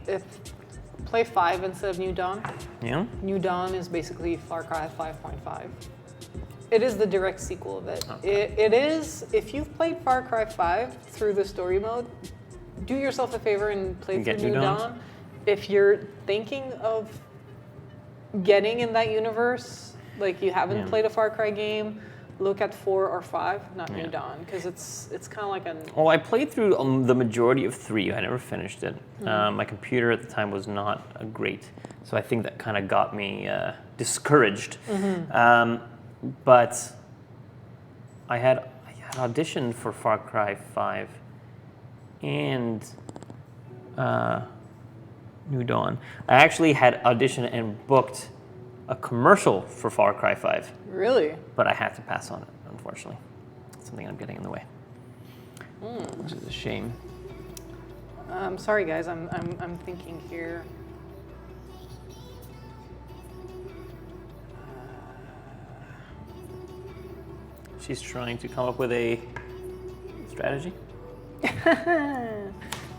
play 5 instead of New Dawn. Yeah? New Dawn is basically Far Cry 5.5. It is the direct sequel of it. Okay. It is, if you've played Far Cry 5 through the story mode, do yourself a favor and play through New Dawn. If you're thinking of getting in that universe, like you haven't played a Far Cry game, look at 4 or 5, not New Dawn, because it's kind of like a... Well, I played through the majority of 3. I never finished it. My computer at the time was not great, so I think that kind of got me discouraged. But I had auditioned for Far Cry 5 and New Dawn. I actually had auditioned and booked a commercial for Far Cry 5. Really? But I had to pass on it, unfortunately. Something I'm getting in the way, which is a shame. Sorry guys, I'm thinking here. She's trying to come up with a strategy.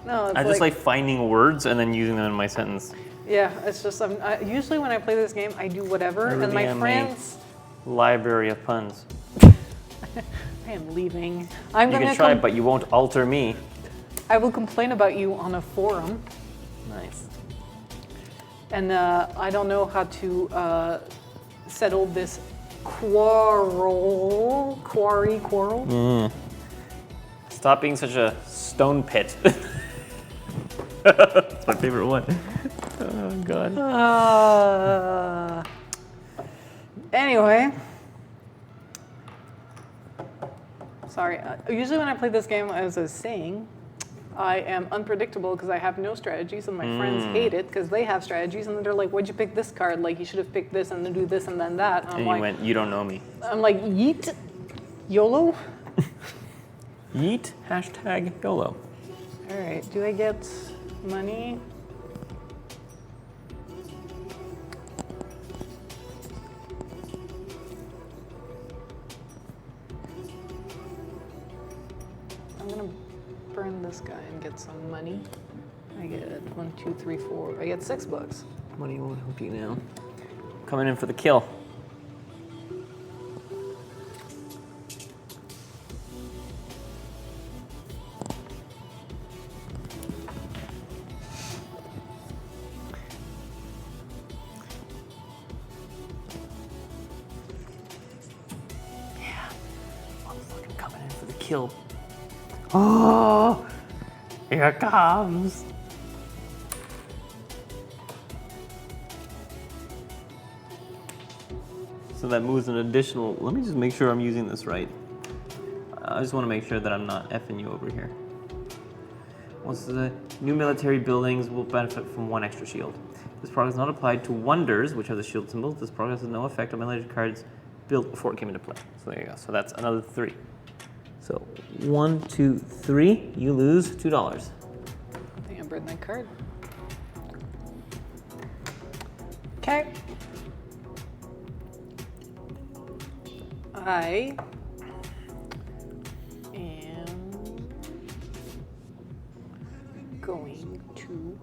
No, it's I just like finding words and then using them in my sentence. Yeah, it's just usually when I play this game, I do whatever, and my friends. Library of puns. I am leaving. You can try it, but you won't alter me. I will complain about you on a forum. Nice. And I don't know how to settle this quarrel. Stop being such a stone pit. That's my favorite one. Oh, God. Anyway. Sorry. Usually when I play this game, as I was saying, I am unpredictable because I have no strategies, and my friends hate it because they have strategies, and they're like, "Why'd you pick this card? Like, you should have picked this and then do this and then that." And you went, "You don't know me." I'm like, yeet, YOLO. Yeet, hashtag YOLO. All right, do I get money? I'm gonna burn this guy and get some money. I get 1, 2, 3, 4. I get $6. Money won't help you now. Coming in for the kill. Yeah, I'm fucking coming in for the kill. Oh, here it comes. So that moves an additional, let me just make sure I'm using this right. I just want to make sure that I'm not effing you over here. Once the new military buildings will benefit from 1 extra shield. This product is not applied to wonders, which are the shield symbols. This product has no effect on military cards built before it came into play. So there you go. So that's another 3. So 1, 2, 3, you lose $2. I think I burned that card. Okay. I am going to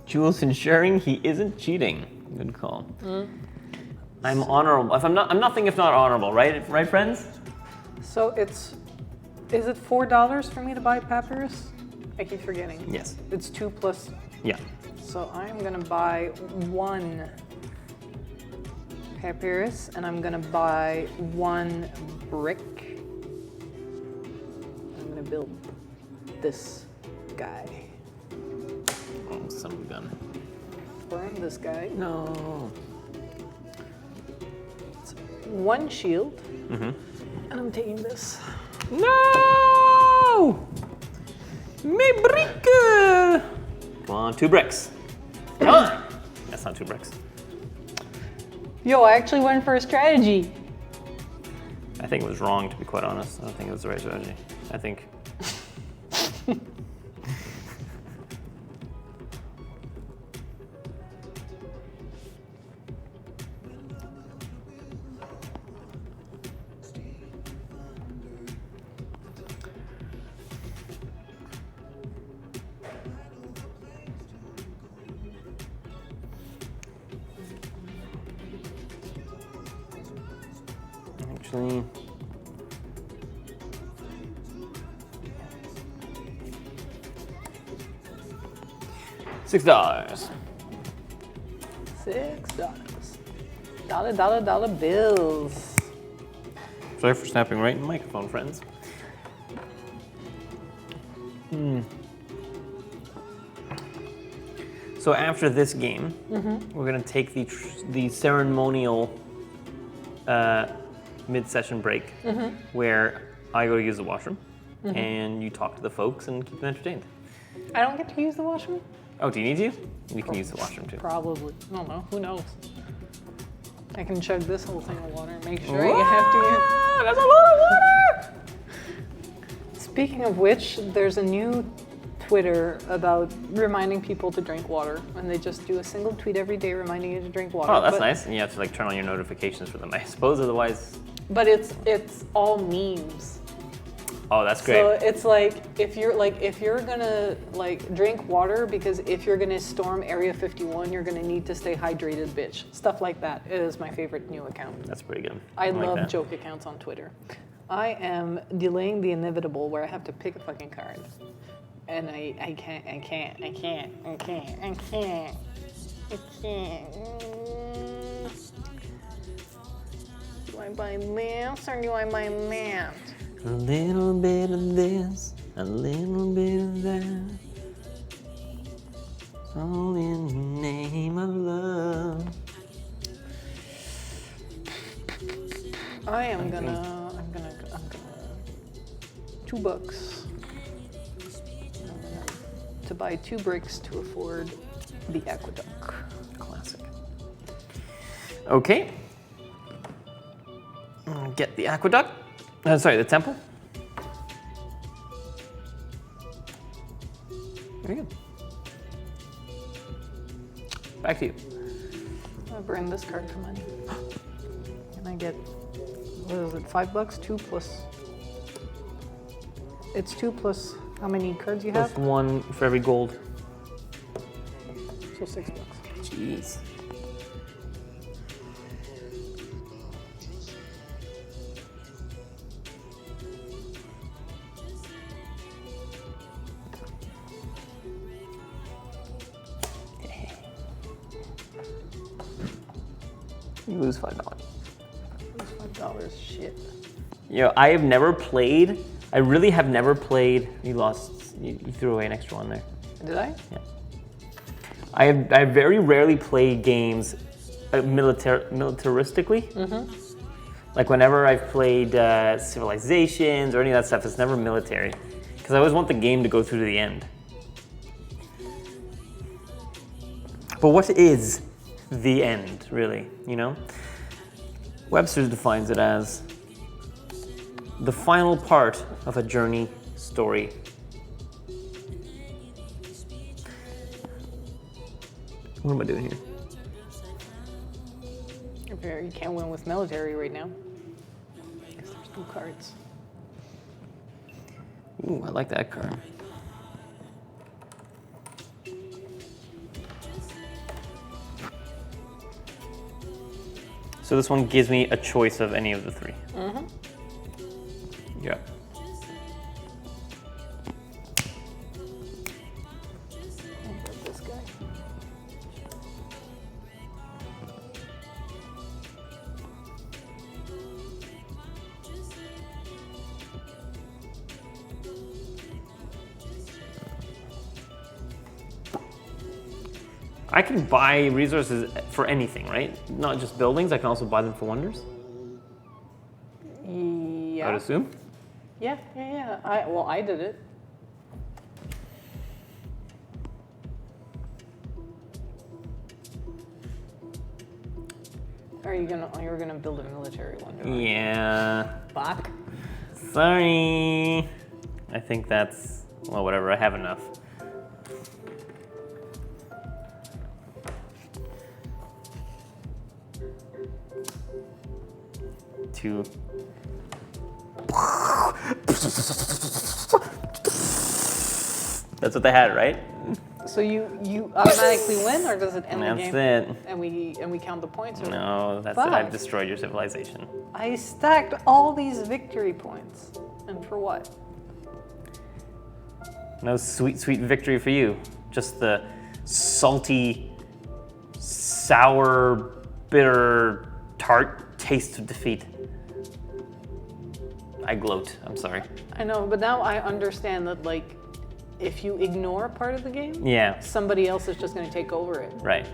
Jules ensuring he isn't cheating. Good call. I'm honorable. If I'm nothing if not honorable, right? Right, friends? So is it $4 for me to buy papyrus? I keep forgetting. Yes. It's 2 plus. Yeah. So I'm gonna buy 1 papyrus, and I'm gonna buy 1 brick. I'm gonna build this guy. Oh, son of a gun. Burn this guy. No. It's 1 shield. Mm-hmm. And I'm taking this. No! Me brick! Come on, 2 bricks. Come on! That's not 2 bricks. Yo, I actually went for a strategy. I think it was wrong, to be quite honest. I don't think it was the right strategy. I think. Actually, $6. $6. Dollar bills. Sorry for snapping right in the microphone, friends. So after this game, we're gonna take the ceremonial mid-session break where I go to use the washroom and you talk to the folks and keep them entertained. I don't get to use the washroom? Oh, do you need to? You can use the washroom too. Probably. I don't know. Who knows? I can chug this whole thing of water and make sure you have to use. That's a lot of water! Speaking of which, there's a new Twitter about reminding people to drink water, and they just do a single tweet every day reminding you to drink water. Oh, that's nice. And you have to like turn on your notifications for them, I suppose. Otherwise, But it's all memes. Oh, that's great. So it's like if you're gonna like drink water, because if you're gonna storm Area 51, you're gonna need to stay hydrated, bitch. Stuff like that. It is my favorite new account. That's pretty good. I like love that. joke accounts on Twitter. I am delaying the inevitable where I have to pick a fucking card. And I can't. Do I buy this or do I buy that? A little bit of this, a little bit of that. All in the name of love. I'm gonna $2 to buy 2 bricks to afford the aqueduct. Classic. Okay. Get the aqueduct. Sorry, the temple. Very good. Back to you. I'll burn this card for money. And I get, what is it, $5? 2 plus. It's 2 plus how many cards you have? Plus 1 for every gold. So $6. Jeez. You lose $5. $5, shit. I have never played. I really have never played. You lost. You threw away an extra one there. Did I? Yeah. I very rarely play games militaristically. Mm-hmm. Like whenever I've played Civilizations or any of that stuff, it's never military. Because I always want the game to go through to the end. But what is the end, really, Webster defines it as the final part of a journey story. What am I doing here? You can't win with military right now. Because there's 2 cards. Ooh, I like that card. So this one gives me a choice of any of the 3. Mm-hmm. Yeah. I'll grab this guy. I can buy resources for anything, right? Not just buildings, I can also buy them for wonders, Yeah. I would assume. Yeah. I did it. You're gonna build a military wonder. Yeah. Fuck. Sorry. I think that's, well, whatever, I have enough. Two. That's what they had, right? So you automatically win, or does it end the game? That's it. And we count the points? Or? No, that's it. Fuck. I've destroyed your civilization. I stacked all these victory points, and for what? No sweet, sweet victory for you. Just the salty, sour, bitter, tart taste of defeat. I gloat. I'm sorry. I know, but now I understand that, like, if you ignore part of the game, Yeah. somebody else is just going to take over it. Right.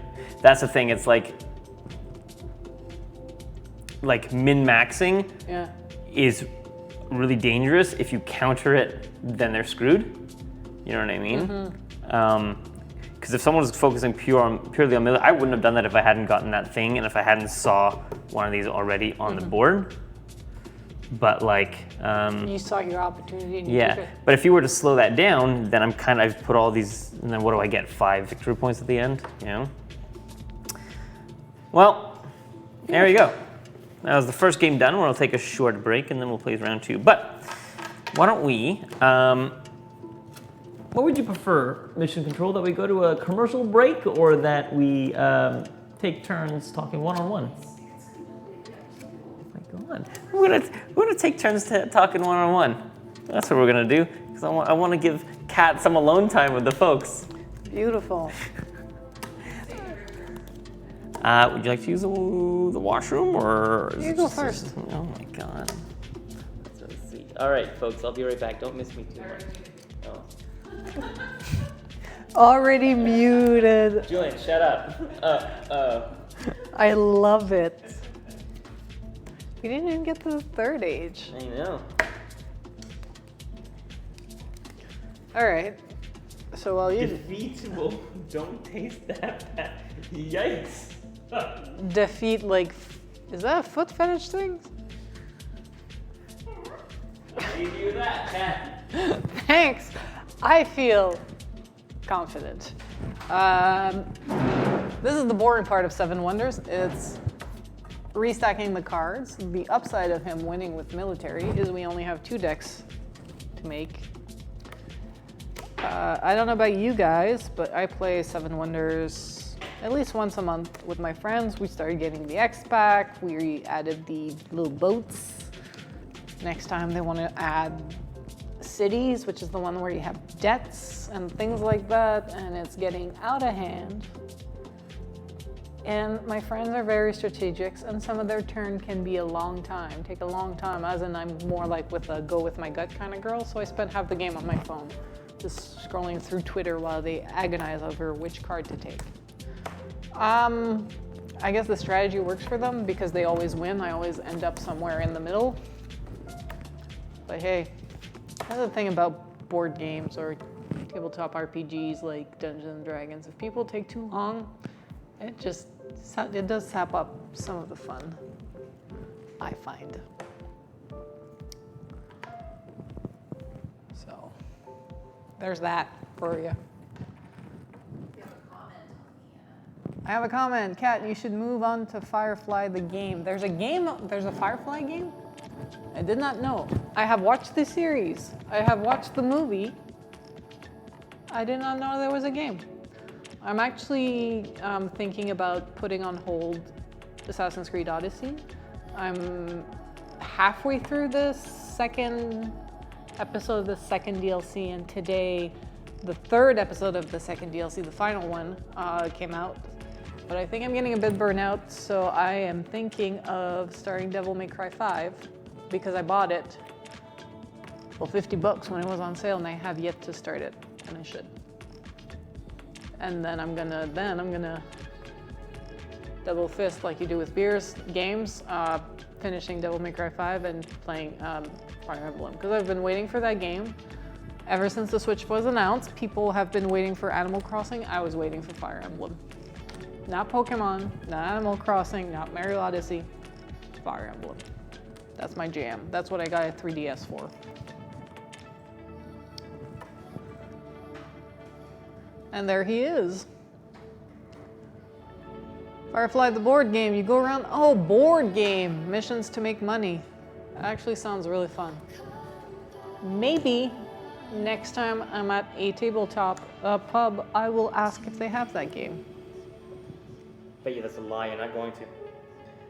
That's the thing. It's like min-maxing Yeah. is really dangerous. If you counter it, then they're screwed. You know what I mean? Because if someone was focusing purely on military, I wouldn't have done that if I hadn't gotten that thing and if I hadn't saw one of these already on the board. But like, You saw your opportunity and you took yeah. it. But if you were to slow that down, then I've put all these, and then what do I get? 5 victory points at the end, Well, there you go. That was the first game done. We'll take a short break and then we'll play round 2. But why don't we? What would you prefer, Mission Control? That we go to a commercial break, or that we take turns talking one-on-one? Oh my God, we're gonna take turns talking one-on-one. That's what we're gonna do, because I want to give Kat some alone time with the folks. Beautiful. Would you like to use the washroom, or? You go first. Oh my God. So sweet. All right, folks, I'll be right back. Don't miss me too much. Oh. Already muted. Julian, shut up. I love it. We didn't even get to the third age. I know. All right. So while you Defeat will don't taste that bad. Yikes. defeat, like, is that a foot fetish thing? I'll leave you with that, Kat. Thanks. I feel confident. This is the boring part of Seven Wonders. It's restacking the cards. The upside of him winning with military is we only have 2 decks to make. I don't know about you guys, but I play Seven Wonders at least once a month with my friends. We started getting the X pack. We added the little boats. Next time they want to add cities, which is the one where you have debts and things like that, and it's getting out of hand. And my friends are very strategic, and some of their turn can be a long time, take a long time, as in I'm more like with a go with my gut kind of girl, so I spend half the game on my phone, just scrolling through Twitter while they agonize over which card to take. I guess the strategy works for them because they always win. I always end up somewhere in the middle. But hey, that's the thing about board games or tabletop RPGs like Dungeons and Dragons. If people take too long, it does sap up some of the fun, I find. So there's that for you. I have a comment. Kat, you should move on to Firefly the game. There's a Firefly game? I did not know. I have watched the series. I have watched the movie. I did not know there was a game. I'm actually thinking about putting on hold Assassin's Creed Odyssey. I'm halfway through the second episode of the second DLC, and today the third episode of the second DLC, the final one, came out. But I think I'm getting a bit burnt out, so I am thinking of starting Devil May Cry 5 because I bought it for $50 when it was on sale, and I have yet to start it, and I should. And then I'm gonna double fist like you do with games, finishing Devil May Cry 5 and playing Fire Emblem, because I've been waiting for that game. Ever since the Switch was announced, people have been waiting for Animal Crossing. I was waiting for Fire Emblem. Not Pokemon, not Animal Crossing, not Mario Odyssey, Fire Emblem. That's my jam. That's what I got a 3DS for. And there he is. Firefly the board game. You go around, oh, board game. Missions to make money. That actually sounds really fun. Maybe next time I'm at a tabletop pub, I will ask if they have that game. Bet you that's a lie. You're not going to.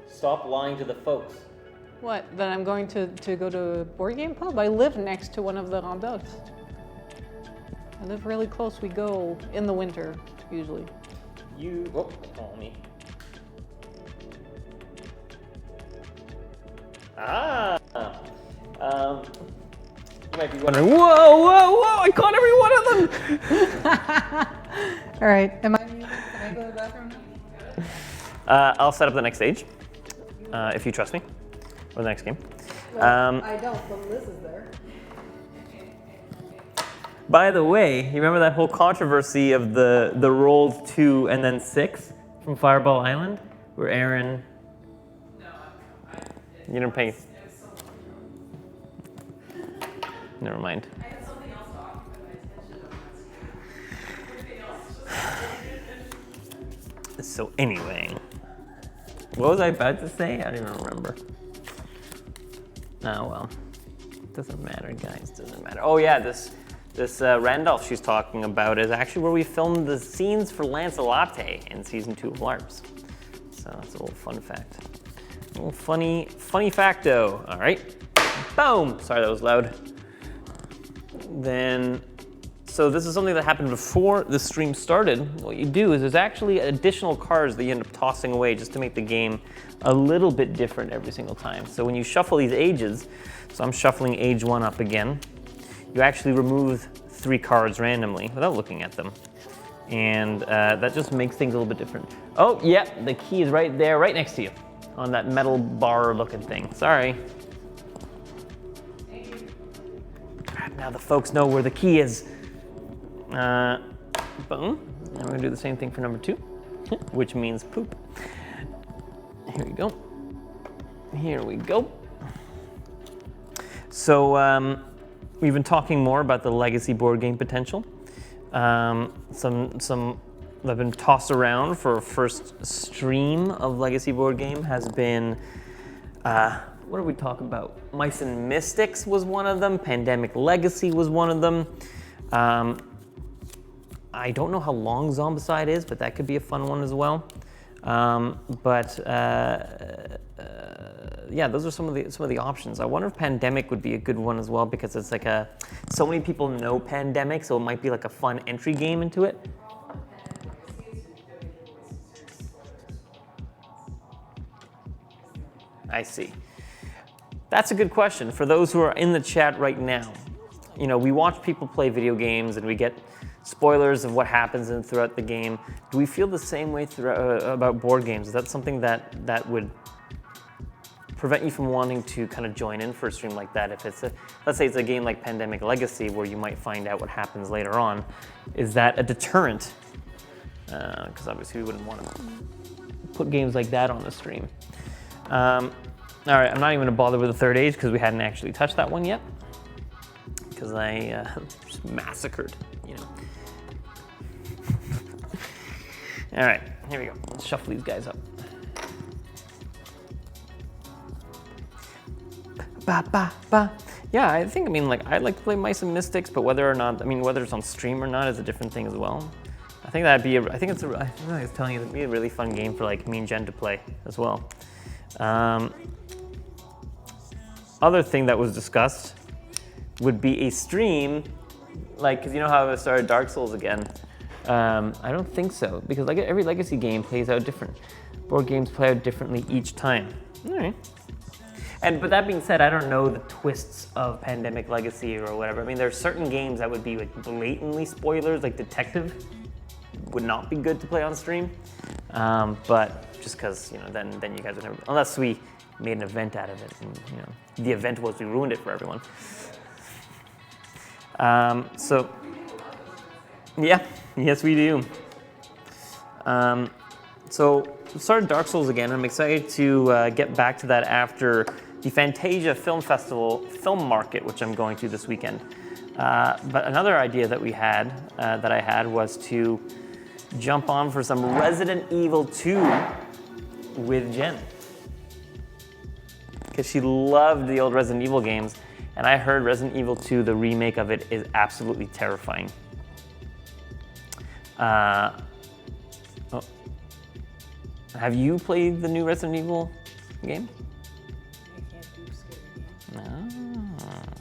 Stop lying to the folks. What? That I'm going to go to a board game pub? I live next to one of the Rambergs. I live really close. We go in the winter, usually. Call me. You might be wondering, whoa, I caught every one of them! All right, am I muted? Can I go to the bathroom now? I'll set up the next stage, if you trust me, or the next game. I don't, but Liz is there. By the way, you remember that whole controversy of the rolled 2 and then 6 from Fireball Island, where Aaron... No, you didn't pay... Never mind. I had something else to occupy my attention. So anyway, what was I about to say? I don't even remember. Oh well, Doesn't matter, guys. Doesn't matter. Oh yeah, this Randolph she's talking about is actually where we filmed the scenes for Lancelot in season 2 of LARPs. So that's a little fun fact. A little funny facto. All right. Boom. Sorry, that was loud. Then, so this is something that happened before the stream started. What you do is there's actually additional cards that you end up tossing away just to make the game a little bit different every single time. So when you shuffle these ages, so I'm shuffling age 1 up again, you actually remove 3 cards randomly without looking at them. And that just makes things a little bit different. Oh, yeah, the key is right there, right next to you on that metal bar looking thing. Sorry. Now the folks know where the key is. Boom. And we're gonna do the same thing for number 2, which means poop. Here we go. Here we go. So we've been talking more about the legacy board game potential. Some that have been tossed around for a first stream of legacy board game has been, what did we talk about? Mice and Mystics was one of them. Pandemic Legacy was one of them. I don't know how long Zombicide is, but that could be a fun one as well. Yeah, those are some of the options. I wonder if Pandemic would be a good one as well because it's like so many people know Pandemic, so it might be like a fun entry game into it. I see. That's a good question. For those who are in the chat right now, you know, we watch people play video games and we get spoilers of what happens throughout the game. Do we feel the same way about board games? Is that something that would prevent you from wanting to kind of join in for a stream like that? If it's let's say it's a game like Pandemic Legacy where you might find out what happens later on, is that a deterrent? Because obviously we wouldn't want to put games like that on the stream. All right, I'm not even gonna bother with the third age because we hadn't actually touched that one yet. Because I just massacred, you know. All right, here we go. Let's shuffle these guys up. Ba ba ba. Yeah, I think, I'd like to play Mice and Mystics, but whether it's on stream or not is a different thing as well. I think that'd be, I was telling you, it'd be a really fun game for like me and Jen to play as well. Other thing that was discussed would be a stream, because you know how I started Dark Souls again? I don't think so, because like every legacy game plays out different. Board games play out differently each time. All right. But that being said, I don't know the twists of Pandemic Legacy or whatever. I mean, there are certain games that would be like blatantly spoilers, like Detective would not be good to play on stream. But just because, you know, then you guys would never, unless we made an event out of it, and you know, the event was we ruined it for everyone. So, yeah, yes we do. So started Dark Souls again. I'm excited to get back to that after the Fantasia Film Festival film market, which I'm going to this weekend. But another idea that we had, that I had, was to jump on for some Resident Evil 2 with Jen. Because she loved the old Resident Evil games, and I heard Resident Evil 2, the remake of it, is absolutely terrifying. Have you played the new Resident Evil game? I can't do scary games. No.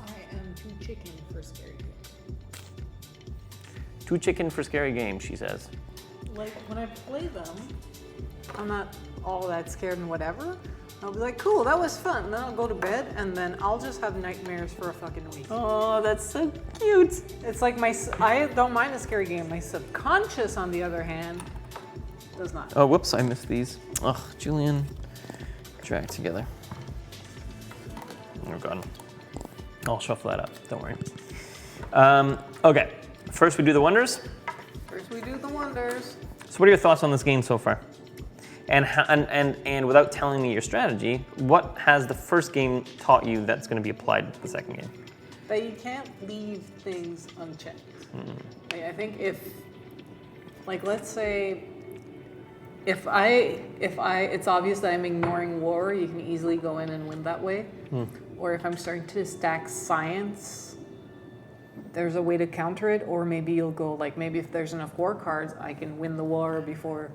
I am too chicken for scary games. Too chicken for scary games, she says. Like, when I play them, I'm not all that scared and whatever. I'll be like, cool, that was fun. And then I'll go to bed, and then I'll just have nightmares for a fucking week. Oh, that's so cute. It's like I don't mind a scary game. My subconscious, on the other hand, does not. Oh, whoops, I missed these. Ugh, Julian, drag together. Oh, God. I'll shuffle that up, don't worry. Okay, first we do the wonders. First we do the wonders. So what are your thoughts on this game so far? And without telling me your strategy, what has the first game taught you that's going to be applied to the second game? That you can't leave things unchecked. Like, I think let's say, it's obvious that I'm ignoring war, you can easily go in and win that way. or if I'm starting to stack science, there's a way to counter it, or maybe you'll go like, maybe if there's enough war cards, I can win the war before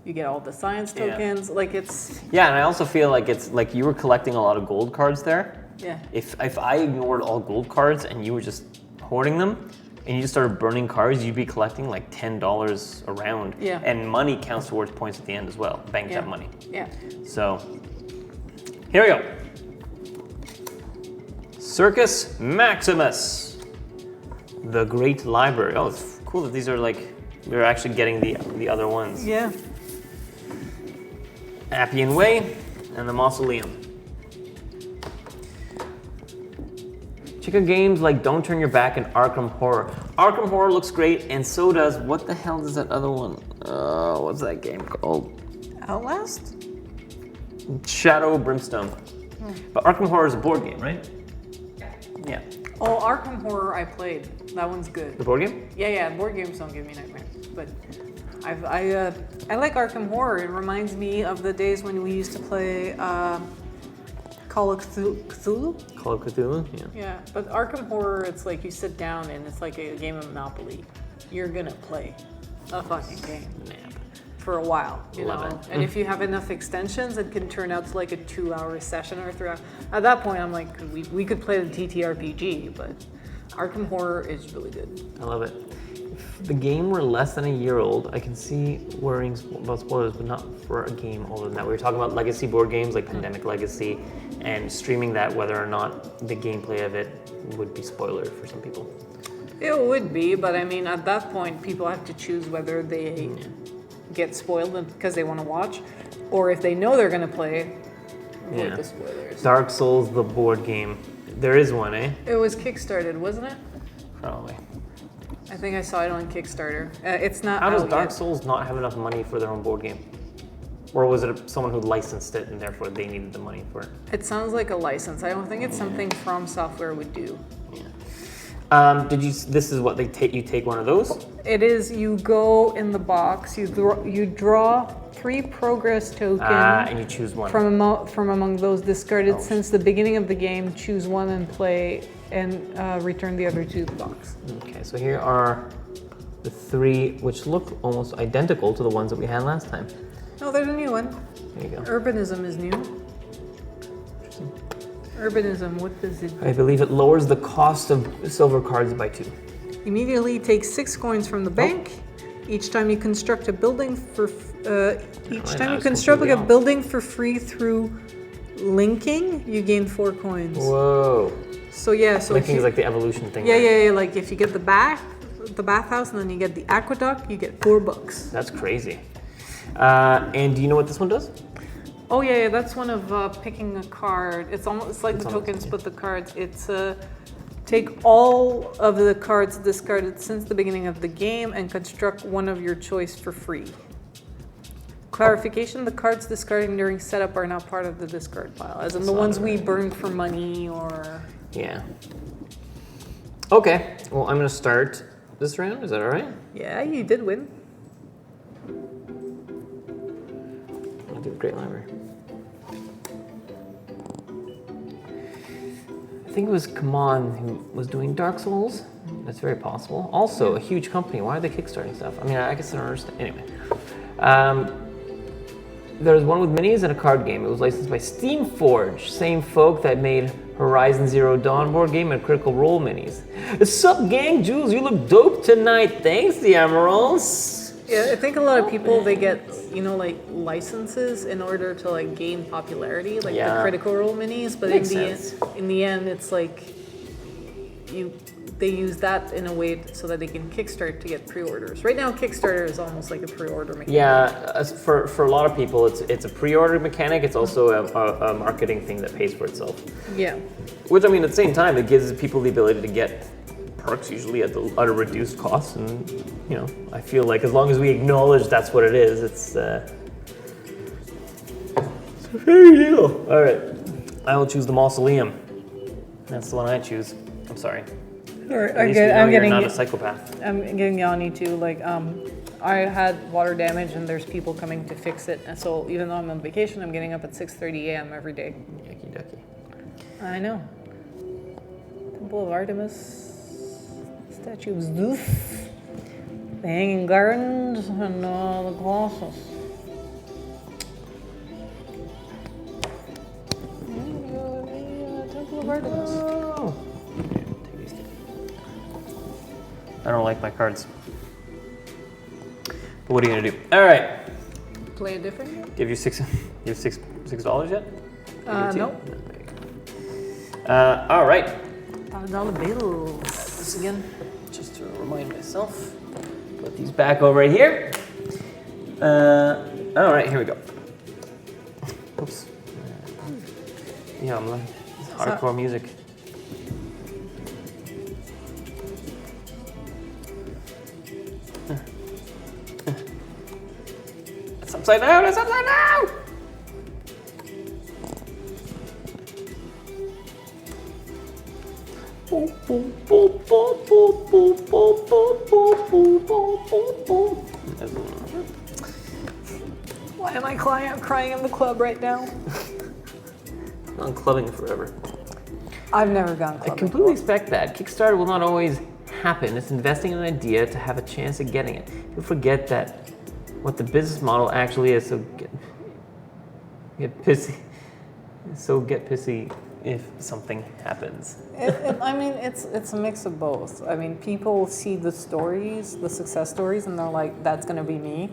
you get all the science tokens. Like it's... Yeah, and I also feel like it's like you were collecting a lot of gold cards there. Yeah. If I ignored all gold cards and you were just hoarding them, and you just started burning cards, you'd be collecting like $10 a round. Yeah. And money counts towards points at the end as well, banked up money. Yeah. So, here we go. Circus Maximus, the Great Library. Oh, it's cool that these are like, we're actually getting the other ones. Yeah. Appian Way and the Mausoleum. Check out games like Don't Turn Your Back and Arkham Horror. Arkham Horror looks great, and so does, what the hell is that other one? What's that game called? Outlast? Shadow Brimstone. But Arkham Horror is a board game, right? Yeah. Oh, Arkham Horror I played. That one's good. The board game? Yeah, board games don't give me nightmares. But I like Arkham Horror. It reminds me of the days when we used to play Call of Cthulhu? Call of Cthulhu, yeah. Yeah, but Arkham Horror, it's like you sit down and it's like a game of Monopoly. You're gonna play a fucking game for a while, you Love know? it. And if you have enough extensions, it can turn out to like a 2-hour session or 3 hours. At that point, I'm like, we could play the TTRPG, but Arkham Horror is really good. I love it. If the game were less than a year old, I can see worrying about spoilers, but not for a game older than that. We were talking about legacy board games like Pandemic Legacy, and streaming that, whether or not the gameplay of it would be spoiler for some people. It would be, but I mean, at that point, people have to choose whether they get spoiled because they want to watch, or if they know they're going to play, avoid the spoilers. Dark Souls, the board game. There is one, eh? It was kickstarted, wasn't it? Probably. I think I saw it on Kickstarter. It's not How does out Dark yet. Souls not have enough money for their own board game? Or was it someone who licensed it and therefore they needed the money for it? It sounds like a license. I don't think it's something From Software would do. Yeah. This is what they take. You take one of those. It is. You go in the box. You draw 3 progress tokens. And you choose one. From among those discarded since the beginning of the game. Choose one and play, and return the other to the box. Okay, so here are the 3, which look almost identical to the ones that we had last time. Oh, there's a new one. There you go. Urbanism is new. Urbanism, what does it do? I believe it lowers the cost of silver cards by 2. Immediately take 6 coins from the bank. Each time you construct a building for building for free through linking, you gain 4 coins. Whoa. So yeah, so Linking is like the evolution thing. Yeah, right? yeah, like if you get the bathhouse and then you get the aqueduct, you get $4. That's crazy. And do you know what this one does? Oh yeah, that's one of picking a card. It's like the tokens, but the cards. It's take all of the cards discarded since the beginning of the game and construct one of your choice for free. Clarification, the cards discarded during setup are not part of the discard pile, as in the ones we burned for money or... Yeah. Okay, well I'm gonna start this round, is that all right? Yeah, you did win. I'll do a great library. I think it was Kaman who was doing Dark Souls. That's very possible. Also, a huge company. Why are they kickstarting stuff? I mean, I guess I don't understand. Anyway. There's one with minis and a card game. It was licensed by Steamforge, same folk that made Horizon Zero Dawn board game and Critical Role minis. Sup, gang? Jules, you look dope tonight. Thanks, the Emeralds. Yeah, I think a lot of people, they get, like licenses in order to like gain popularity, like the Critical Role minis, but in the end, it's like they use that in a way so that they can kickstart to get pre-orders. Right now, Kickstarter is almost like a pre-order mechanic. Yeah, for a lot of people, it's a pre-order mechanic. It's also a marketing thing that pays for itself. Yeah. Which, I mean, at the same time, it gives people the ability to get perks usually at a reduced cost, and I feel like as long as we acknowledge that's what it is, it's a fair deal. All right, I will choose the Mausoleum. That's the one I choose. I'm sorry. All right, At least we know you're not a psychopath. I'm getting Yanni too. Like, I had water damage, and there's people coming to fix it. And so even though I'm on vacation, I'm getting up at 6:30 a.m. every day. Yucky ducky. I know. Temple of Artemis, statue of Zeus, the Hanging Gardens, and the Colossus. Temple of Artemis. Oh. Take these two. I don't like my cards. But what are you gonna do? All right. Play a different game? Give you $6 yet? No. All right. $5 bills. This again, just to remind myself. Put these back over right here. All right, here we go. Oops. Yeah, I'm like hardcore music. It's upside down. It's upside down. Why am I crying in the club right now? I'm not clubbing forever. I've never gone I clubbing. completely expect that. Kickstarter will not always happen. It's investing in an idea to have a chance at getting it. You forget that what the business model actually is. So get pissy. So get pissy if something happens. I mean, it's a mix of both. I mean, people see the stories, the success stories, and they're like, that's going to be me.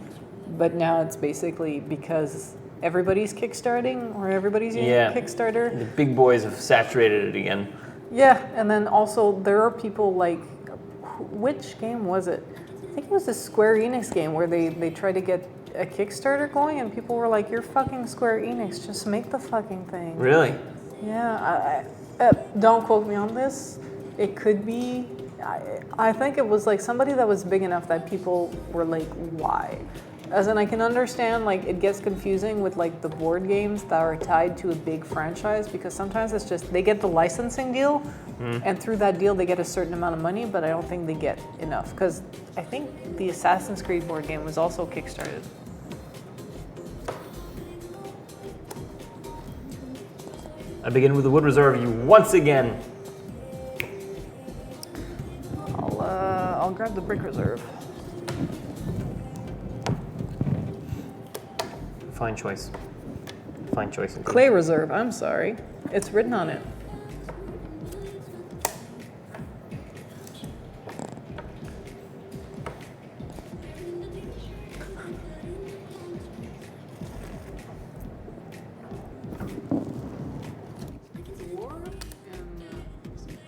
But now it's basically because everybody's kickstarting or everybody's using Kickstarter. The big boys have saturated it again. Yeah, and then also there are people like, which game was it? I think it was a Square Enix game where they tried to get a Kickstarter going and people were like, you're fucking Square Enix, just make the fucking thing. Really? Yeah, don't quote me on this. It could be, I think it was like somebody that was big enough that people were like, why? As in, I can understand, like, it gets confusing with, like, the board games that are tied to a big franchise because sometimes it's just, they get the licensing deal, and through that deal, they get a certain amount of money, but I don't think they get enough. Because I think the Assassin's Creed board game was also kickstarted. I begin with the wood reserve you once again. I'll grab the brick reserve. Fine choice. Fine choice. Indeed. Clay reserve, I'm sorry. It's written on it.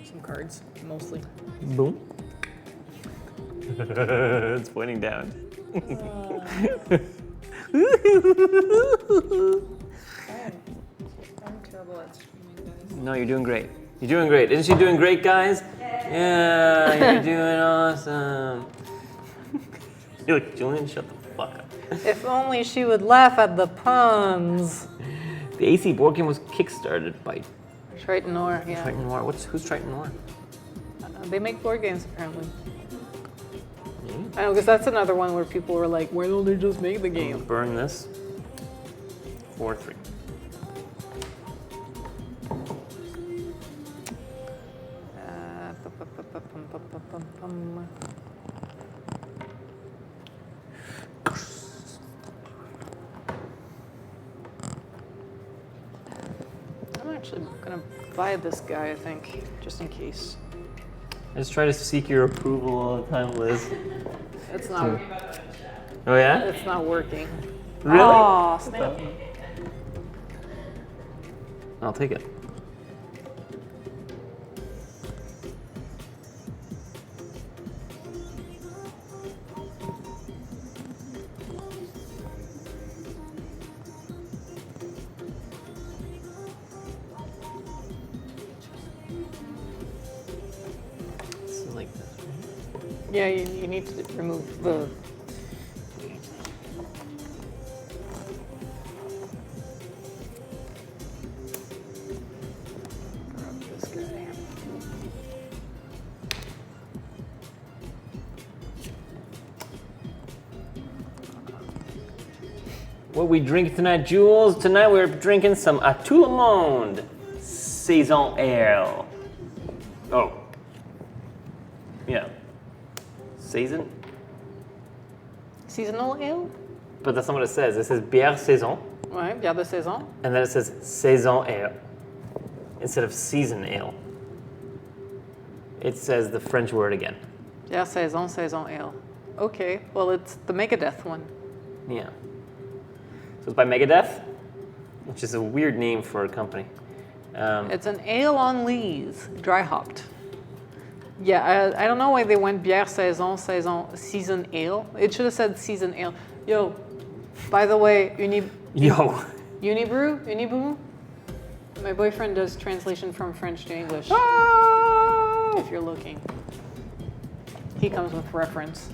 Some cards, mostly. Boom. It's pointing down. I'm terrible at streaming, guys. No, you're doing great. You're doing great. Isn't she doing great, guys? Yeah, you're doing awesome. You're like, Julian, shut the fuck up. If only she would laugh at the puns. The AC board game was kickstarted by Triton Noir, yeah. Triton Noir. Who's Triton Noir? They make board games, apparently. I know, because that's another one where people were like, why don't they just make the game? Burn this. 4-3. I'm actually gonna buy this guy, I think, just in case. I just try to seek your approval all the time, Liz. It's not. Oh yeah? It's not working. Really? Oh, snap. I'll take it. It's like this, right? Yeah, you need to remove the. Grab this guy. What we drink tonight, Jules? Tonight we're drinking some Tout le Monde. saison ale. Oh. Yeah. Saison? Seasonal ale? But that's not what it says. It says bière saison, Ouais, bière de saison. and then it says saison ale instead of season ale. It says the French word again. Bière saison, saison ale. Okay, well, it's the Megadeth one. Yeah. So it's by Megadeth, which is a weird name for a company. It's an ale on lees, dry hopped. Yeah, I don't know why they went bière saison, season ale. It should have said season ale. Yo, by the way, Unibrew? My boyfriend does translation from French to English. If you're looking. He comes with reference.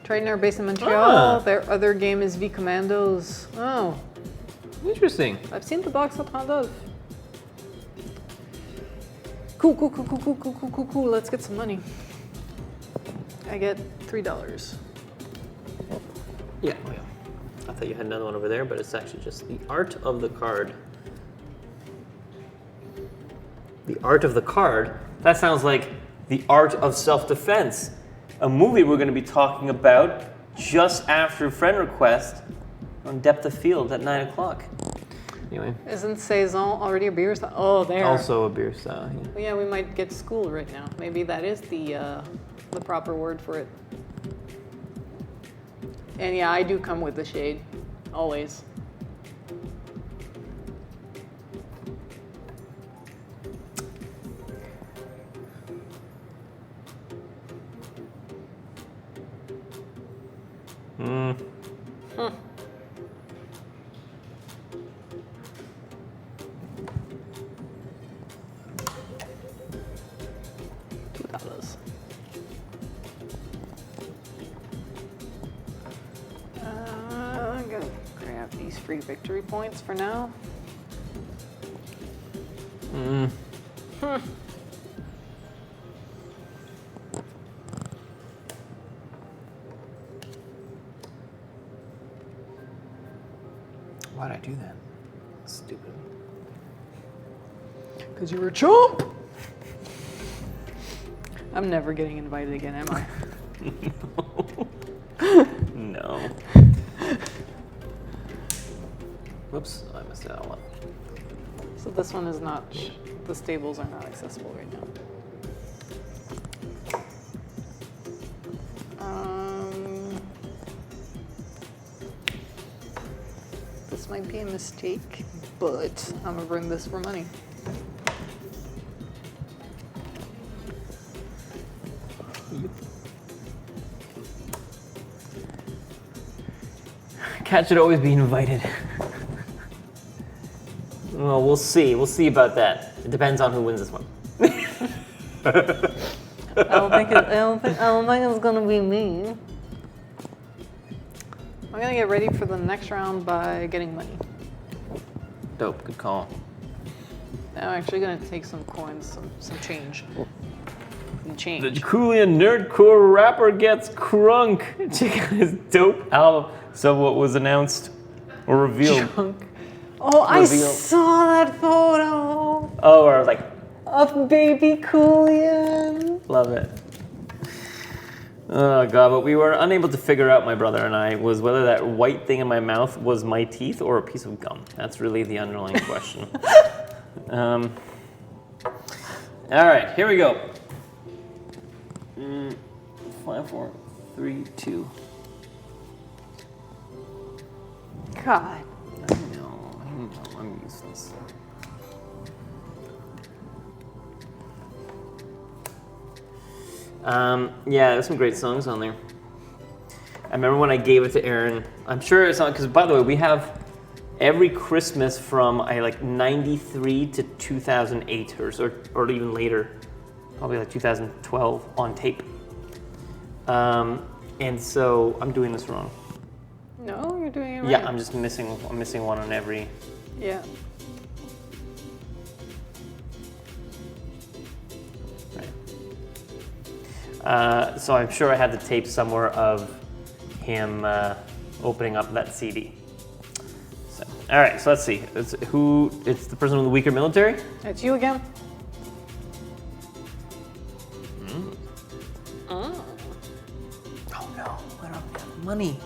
Tradener based in Montreal. Their other game is V Commandos. Oh, Interesting. I've seen the box at $30. Cool. Let's get some money. I get $3. Yeah. Oh yeah. I thought you had another one over there, but it's actually just the art of the card. The art of the card? That sounds like the art of self-defense. A movie we're going to be talking about just after friend request on Depth of Field at 9 o'clock. Anyway. Isn't saison already a beer style? Oh, there. Also a beer style, yeah. Well, yeah, we might get schooled right now. Maybe that is the proper word for it. And yeah, I do come with the shade, always. $2. I'm gonna grab these free victory points for now. Why'd I do that? Stupid. Because you were a chump! I'm never getting invited again, am I? No. Whoops, I messed it all up. So this one is not, the stables are not accessible right now. This might be a mistake, but I'm gonna bring this for money. Cat should always be invited. Well, we'll see. We'll see about that. It depends on who wins this one. I don't think it's gonna be me. I'm gonna get ready for the next round by getting money. Dope. Good call. I'm actually gonna take some coins, some change. Some change. The Julian nerdcore rapper gets crunk. Check out his dope album. So what was announced or revealed? Drunk. Oh, I saw that photo Oh, where I was like, of baby Julian. love it. Oh god, but we were unable to figure out, my brother and I, was whether that white thing in my mouth was my teeth or a piece of gum. That's really the underlying question. All right, here we go. 5, 4, 3, 2. God. I know, I'm useless. Yeah, there's some great songs on there. I remember when I gave it to Aaron. I'm sure it's not, because by the way, we have every Christmas from like 93 to 2008 or even later, probably like 2012 on tape. And so I'm doing this wrong. No, you're doing it right. Yeah, I'm missing one on every. Yeah. So I'm sure I had the tape somewhere of him. opening up that CD. So, all right, so let's see. It's the person with the weaker military? It's you again. Oh no, I don't have money.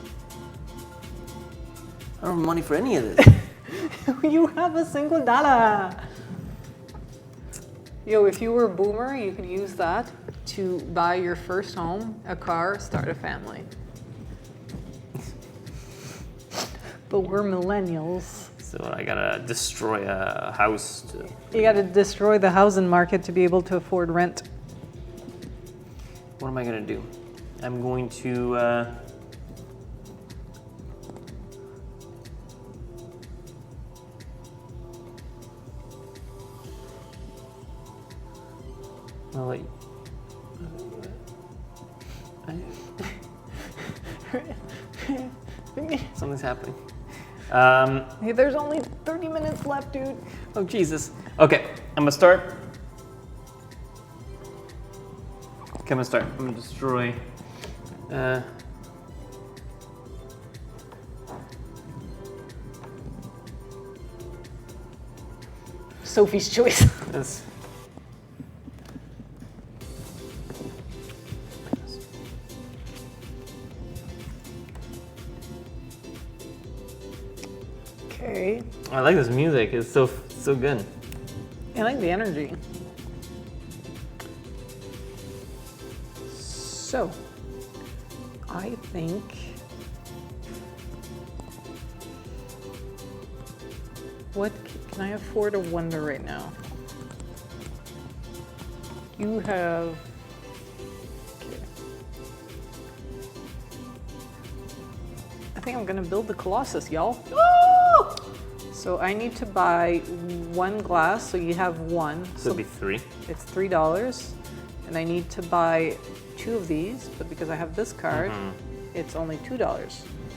I don't have money for any of this. You have a single dollar. Yo, if you were a boomer, you could use that to buy your first home, a car, start a family. But we're millennials. So I gotta destroy a house to... You gotta destroy the housing market to be able to afford rent. What am I gonna do? I'm going to... I'll let you... Something's happening. Hey, there's only 30 minutes left, dude. Oh, Jesus. Okay, I'm gonna start. Okay, I'm gonna start. I'm gonna destroy. Sophie's choice. This. Okay. I like this music. It's so good. I like the energy. So, I think what can I afford a wonder right now? You have okay. I think I'm gonna build the Colossus, y'all. Oh! So I need to buy one glass, so you have one. So it'd be 3. It's $3, and I need to buy 2 of these, but because I have this card, it's only $2.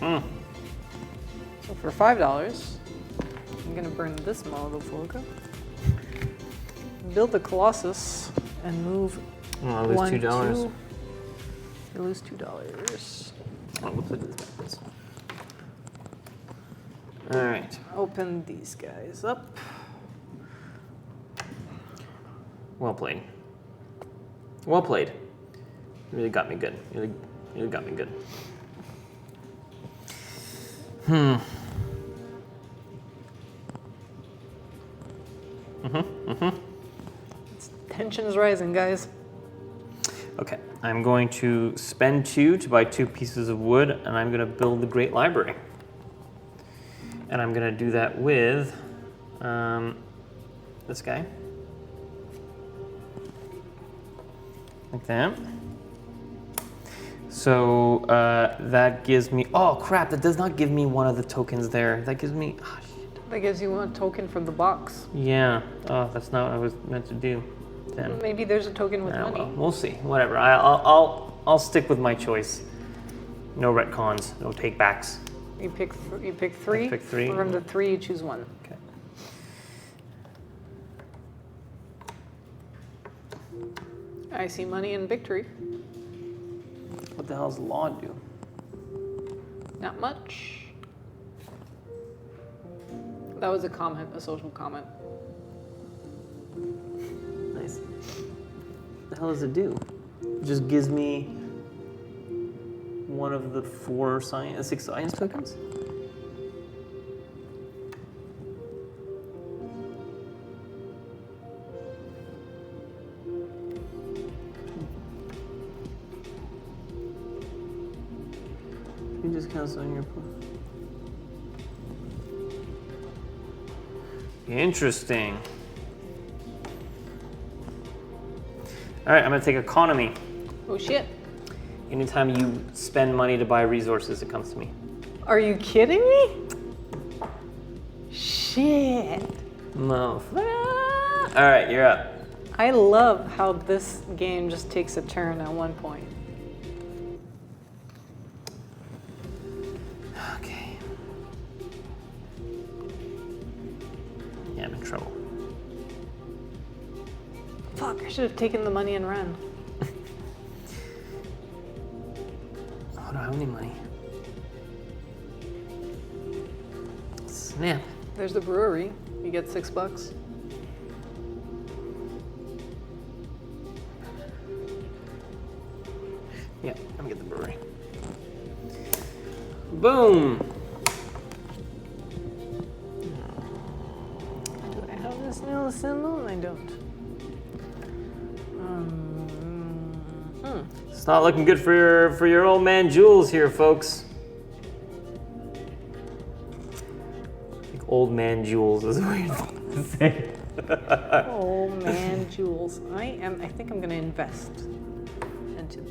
So for $5, I'm gonna burn this motherfucker, build the Colossus, and move I lose $2. 2. You lose $2. Oh, we'll put this backwards. All right. Open these guys up. Well played. Well played. You really got me good. You really got me good. Tension is rising, guys. Okay, I'm going to spend 2 to buy 2 pieces of wood, and I'm gonna build the Great Library. And I'm gonna do that with this guy. Like that. So that gives me, oh crap, that does not give me one of the tokens there. That gives me, oh shit. That gives you one token from the box. Yeah, oh, that's not what I was meant to do then. Maybe there's a token with Ah, money. well, we'll see, whatever. I'll stick with my choice. No retcons, no takebacks. You pick 3. I pick 3. From the 3, you choose 1. Okay. I see money and victory. What the hell does law do? Not much. That was a comment, a social comment. Nice. What the hell does it do? It just gives me one of the 6 science tokens? You just cancel on your point. Interesting. All right, I'm gonna take economy. Oh shit. Anytime you spend money to buy resources, it comes to me. Are you kidding me? Shit. All right, you're up. I love how this game just takes a turn at one point. Okay. Yeah, I'm in trouble. Fuck, I should have taken the money and ran. I don't have any money. snap. There's the brewery. You get $6. Yeah, let me get the brewery. Boom. Do I have this little symbol? I don't. It's not looking good for your old man Jules here, folks. I think old man Jules is a weird thing to say. Oh man, Jules. I think I'm gonna invest into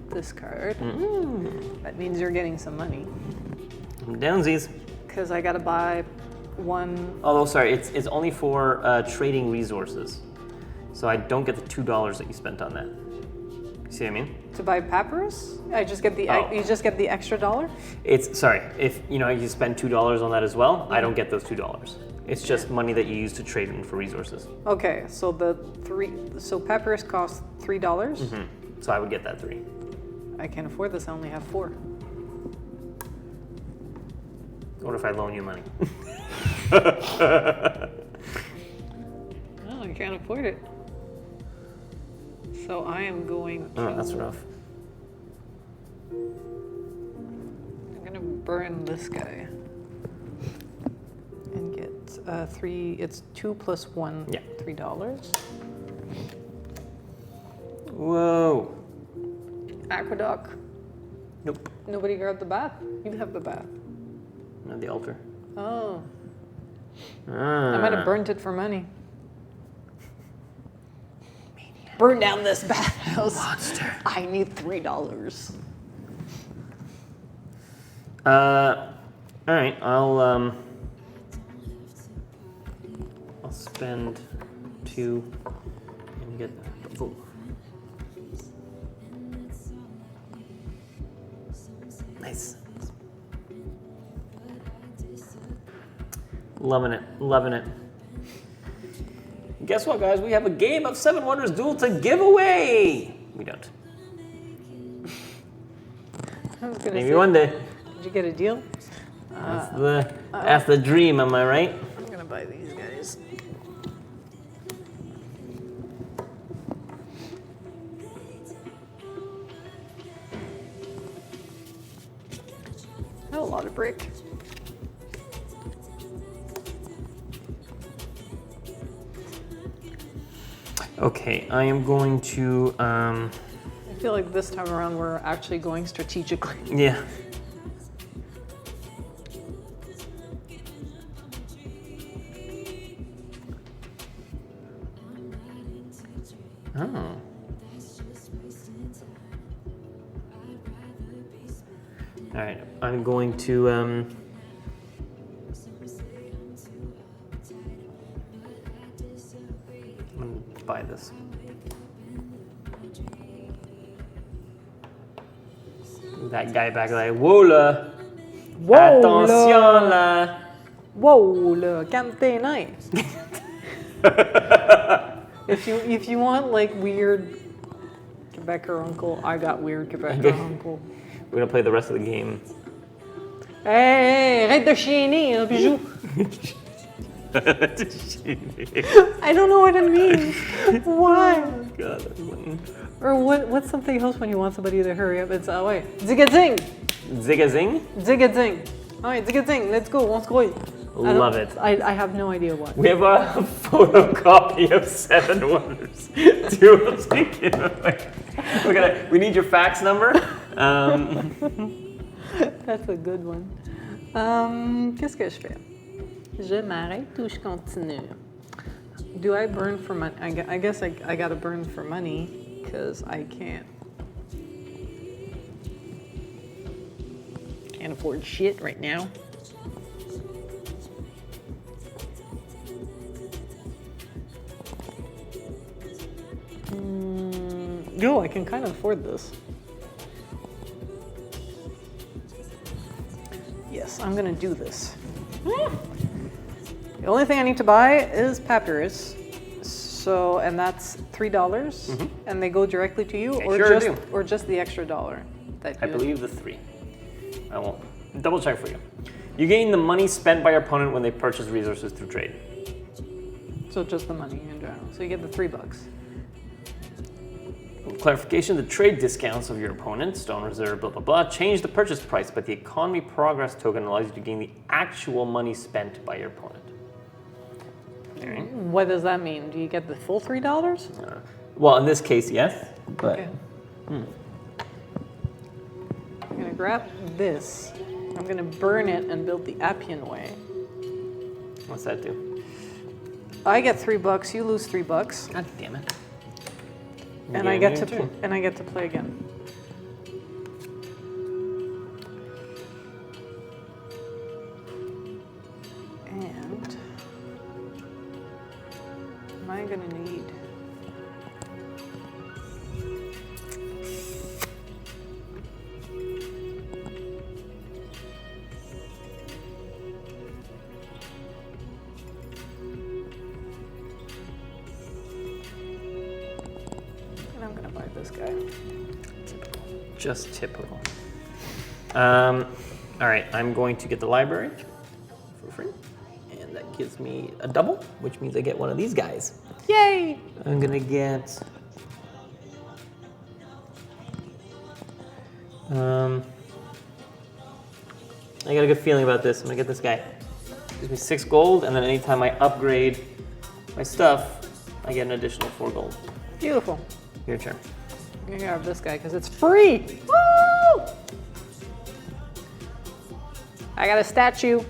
this card. That means you're getting some money. Downsies. Because I gotta buy one. Although, sorry, it's only for trading resources. So I don't get the $2 that you spent on that. You see what I mean? To buy papyrus? I just get the you just get the extra $1? It's sorry, if you spend $2 on that as well, I don't get those $2. It's just money that you use to trade in for resources. Okay, so so papyrus costs $3. So I would get that 3. I can't afford this. I only have 4. What if I loan you money? No, I can't afford it. So I am going to. Oh, that's rough. I'm gonna burn this guy and get 3. It's 2 plus 1. Yeah. $3. Whoa. Aqueduct. Nope. Nobody grabbed the bath. You have the bath. Not the altar. Oh. I might have burnt it for money. Burn down this bathhouse. Monster. I need $3. All right. I'll spend 2 and get. Oh. Nice. Loving it. Loving it. Guess what, guys? We have a game of 7 Wonders Duel to give away. We don't. I was gonna Maybe say, one day. Did you get a deal? That's the dream, am I right? I'm gonna buy these guys. I have a lot of brick. Okay, I am going to. I feel like this time around we're actually going strategically. Yeah. Oh. All right, I'm going to. I'm gonna buy this. That guy back like, whoa là. Attention là. Whoa, le Camte nice. If you want like weird Quebecer uncle, I got weird Quebecer uncle. We're gonna play the rest of the game. Hey, arrête de chienner, hein, bijou. I don't know what it means. Why? God, that's funny. Or what's something else when you want somebody to hurry up? It's wait, zig-a-zing. Zig-a-zing? Zig-a-zing. All right, zig-a-zing. Let's go. On se grouille. Love it. I have no idea what. We have a photocopy of 7 Wonders. We need your fax number. That's a good one. Qu'est-ce que je fais? Je m'arrête ou je continue? Do I burn for money? I guess I gotta burn for money because I can't afford shit right now. No, I can kind of afford this. Yes, I'm gonna do this. The only thing I need to buy is papyrus. So, and that's $3, and they go directly to you, or just the extra $1 that I believe the 3. I won't double check for you. You gain the money spent by your opponent when they purchase resources through trade. So just the money in general. So you get the $3. Clarification, the trade discounts of your opponent, stone reserve, blah, blah, blah, change the purchase price, but the economy progress token allows you to gain the actual money spent by your opponent. All right. What does that mean? Do you get the full $3? Well, in this case, yes, but... Okay. I'm gonna grab this. I'm gonna burn it and build the Appian way. What's that do? I get $3, you lose $3. God damn it. And I get to play again. And am I gonna need? This guy. Typical. Just typical. All right, I'm going to get the library for free. And that gives me a double, which means I get one of these guys. Yay! I'm gonna get... I got a good feeling about this. I'm gonna get this guy. Gives me 6 gold, and then anytime I upgrade my stuff, I get an additional 4 gold. Beautiful. Your turn. I'm gonna grab this guy because it's free. Woo! I got a statue.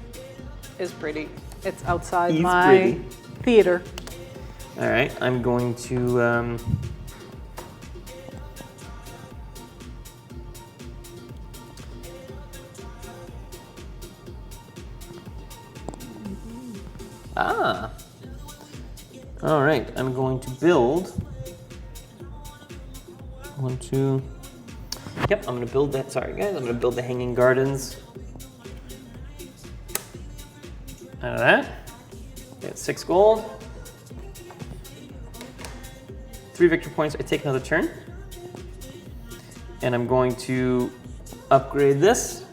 It's pretty. It's outside He's my pretty. theater. All right, I'm going to. All right, I'm going to build. 1, 2. Yep, I'm gonna build that. Sorry, guys, I'm gonna build the hanging gardens. Out of that, get 6 gold. 3 victory points. I take another turn, and I'm going to upgrade this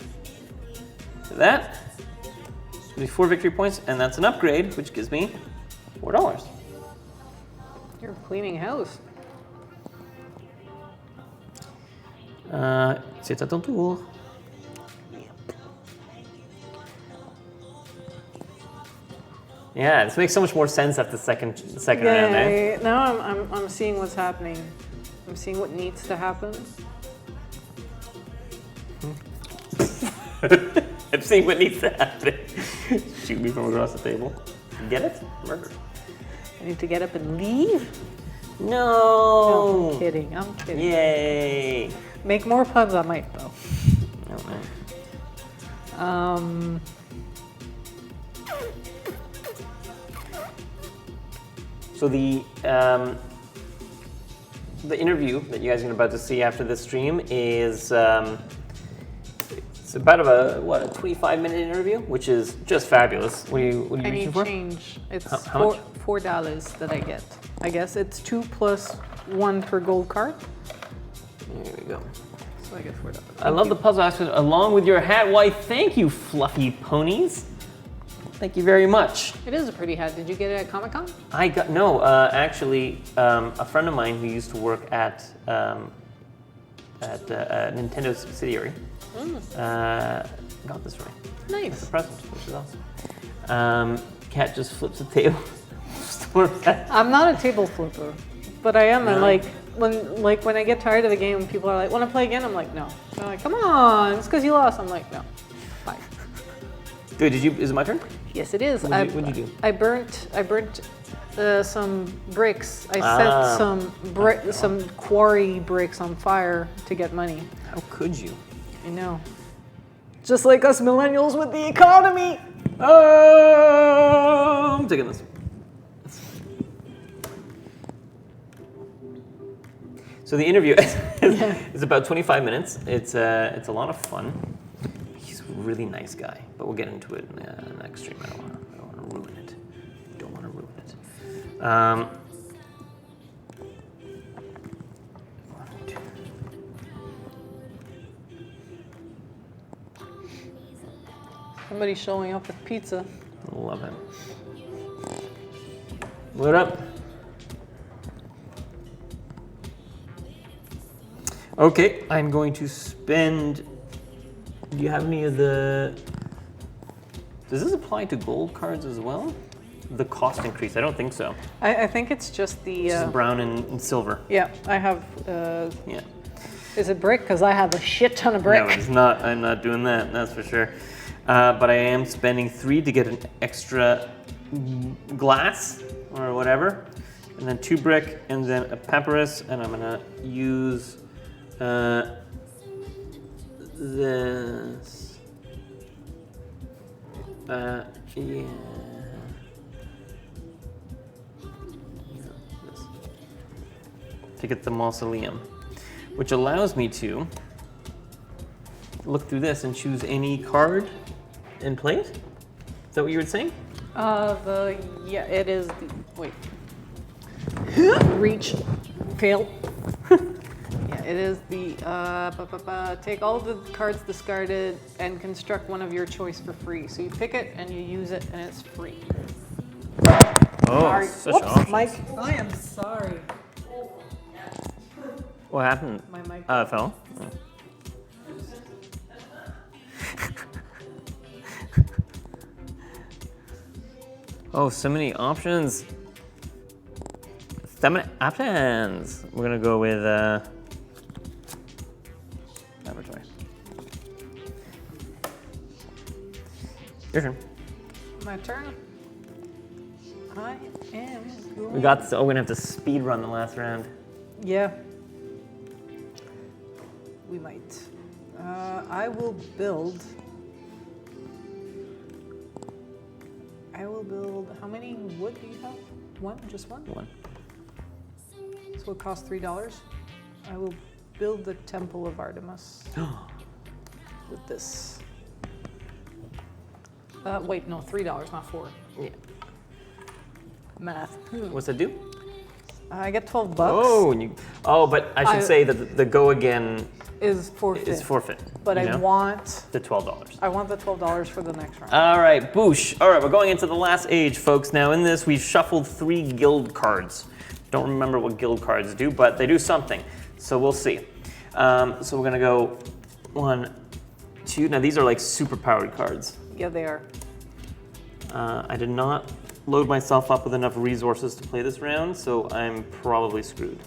to that. Gives me 4 victory points, and that's an upgrade, which gives me $4. You're cleaning house. C'est à ton tour. Yeah, this makes so much more sense after the second round, eh? Now I'm seeing what's happening. I'm seeing what needs to happen. I'm seeing what needs to happen. Shoot me from across the table. Get it? Murder. I need to get up and leave? No! No, I'm kidding. I'm kidding. Yay! Make more puns, I might though. So the interview that you guys are about to see after this stream is it's about a 25-minute interview, which is just fabulous. What are you I reaching need for? change. It's How much? $4 that I get. I guess it's 2 plus 1 per gold card. There we go. So I get $4. I love the puzzle aspect along with your hat. Why, thank you, fluffy ponies. Thank you very much. It is a pretty hat. Did you get it at Comic-Con? I got actually a friend of mine who used to work at a Nintendo subsidiary got this for me. Nice. As a present, which is awesome. Cat just flips the table. I'm not a table flipper, but I am. Really? When I get tired of the game, people are like, "Want to play again?" I'm like, "No." They're like, "Come on, it's because you lost." I'm like, "No." Bye. Dude, is it my turn? Yes, it is. What'd you do? I burnt some bricks. I set some quarry bricks on fire to get money. How could you? I know. Just like us millennials with the economy. I'm taking this. So the interview is about 25 minutes. It's a lot of fun. He's a really nice guy, but we'll get into it in the next stream. I don't want to ruin it. Don't want to ruin it. Somebody's showing up with pizza. Love it. Load up. Okay, I'm going to spend. Do you have any of the? Does this apply to gold cards as well? The cost increase? I don't think so. I think it's just the. This is brown and silver. Yeah, I have. Yeah. Is it brick? Because I have a shit ton of brick. No, it's not. I'm not doing that. That's for sure. But I am spending 3 to get an extra glass or whatever, and then 2 brick, and then a papyrus, and I'm gonna use this. Yeah. This. To get the mausoleum, which allows me to look through this and choose any card and play it? Is that what you were saying? Yeah, it is the, wait. Reach. Fail. Yeah, it is the, take all the cards discarded and construct one of your choice for free. So you pick it and you use it and it's free. Oh, Sorry. such Whoops, options. Mike. I am sorry. What happened? My mic. It fell? Oh. Oh, so many options. So many options. We're gonna go with laboratory. Your turn. My turn. I am going. We got this. Oh, we're gonna have to speed run the last round. Yeah. We might. I will build. How many wood do you have? One? Just one? One. So it costs $3. I will build the Temple of Artemis with this. Wait, no, $3, not 4. Yeah. Math. What's that do? I get $12. Oh, and you. Oh, but I should say that the go again is forfeit. is forfeit. But I want the $12. I want the $12 for the next round. All right, boosh. All right, we're going into the last age, folks. Now, in this, we've shuffled 3 guild cards. Don't remember what guild cards do, but they do something. So we'll see. So we're gonna go 1, 2. Now these are like super powered cards. Yeah, they are. I did not load myself up with enough resources to play this round, so I'm probably screwed.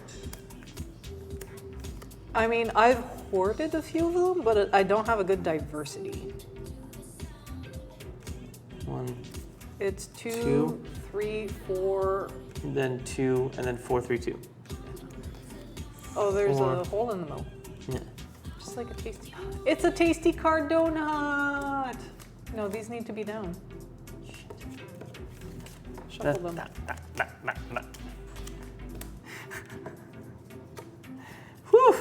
I mean, I've hoarded a few of them, but I don't have a good diversity. 1, It's 2, Two. 3, 4. and then 2, and then 4, 3, 2. Oh, there's 4. a hole in the middle. Yeah. Just like a tasty. It's a tasty card donut. No, these need to be down. Shuffle them. Whew.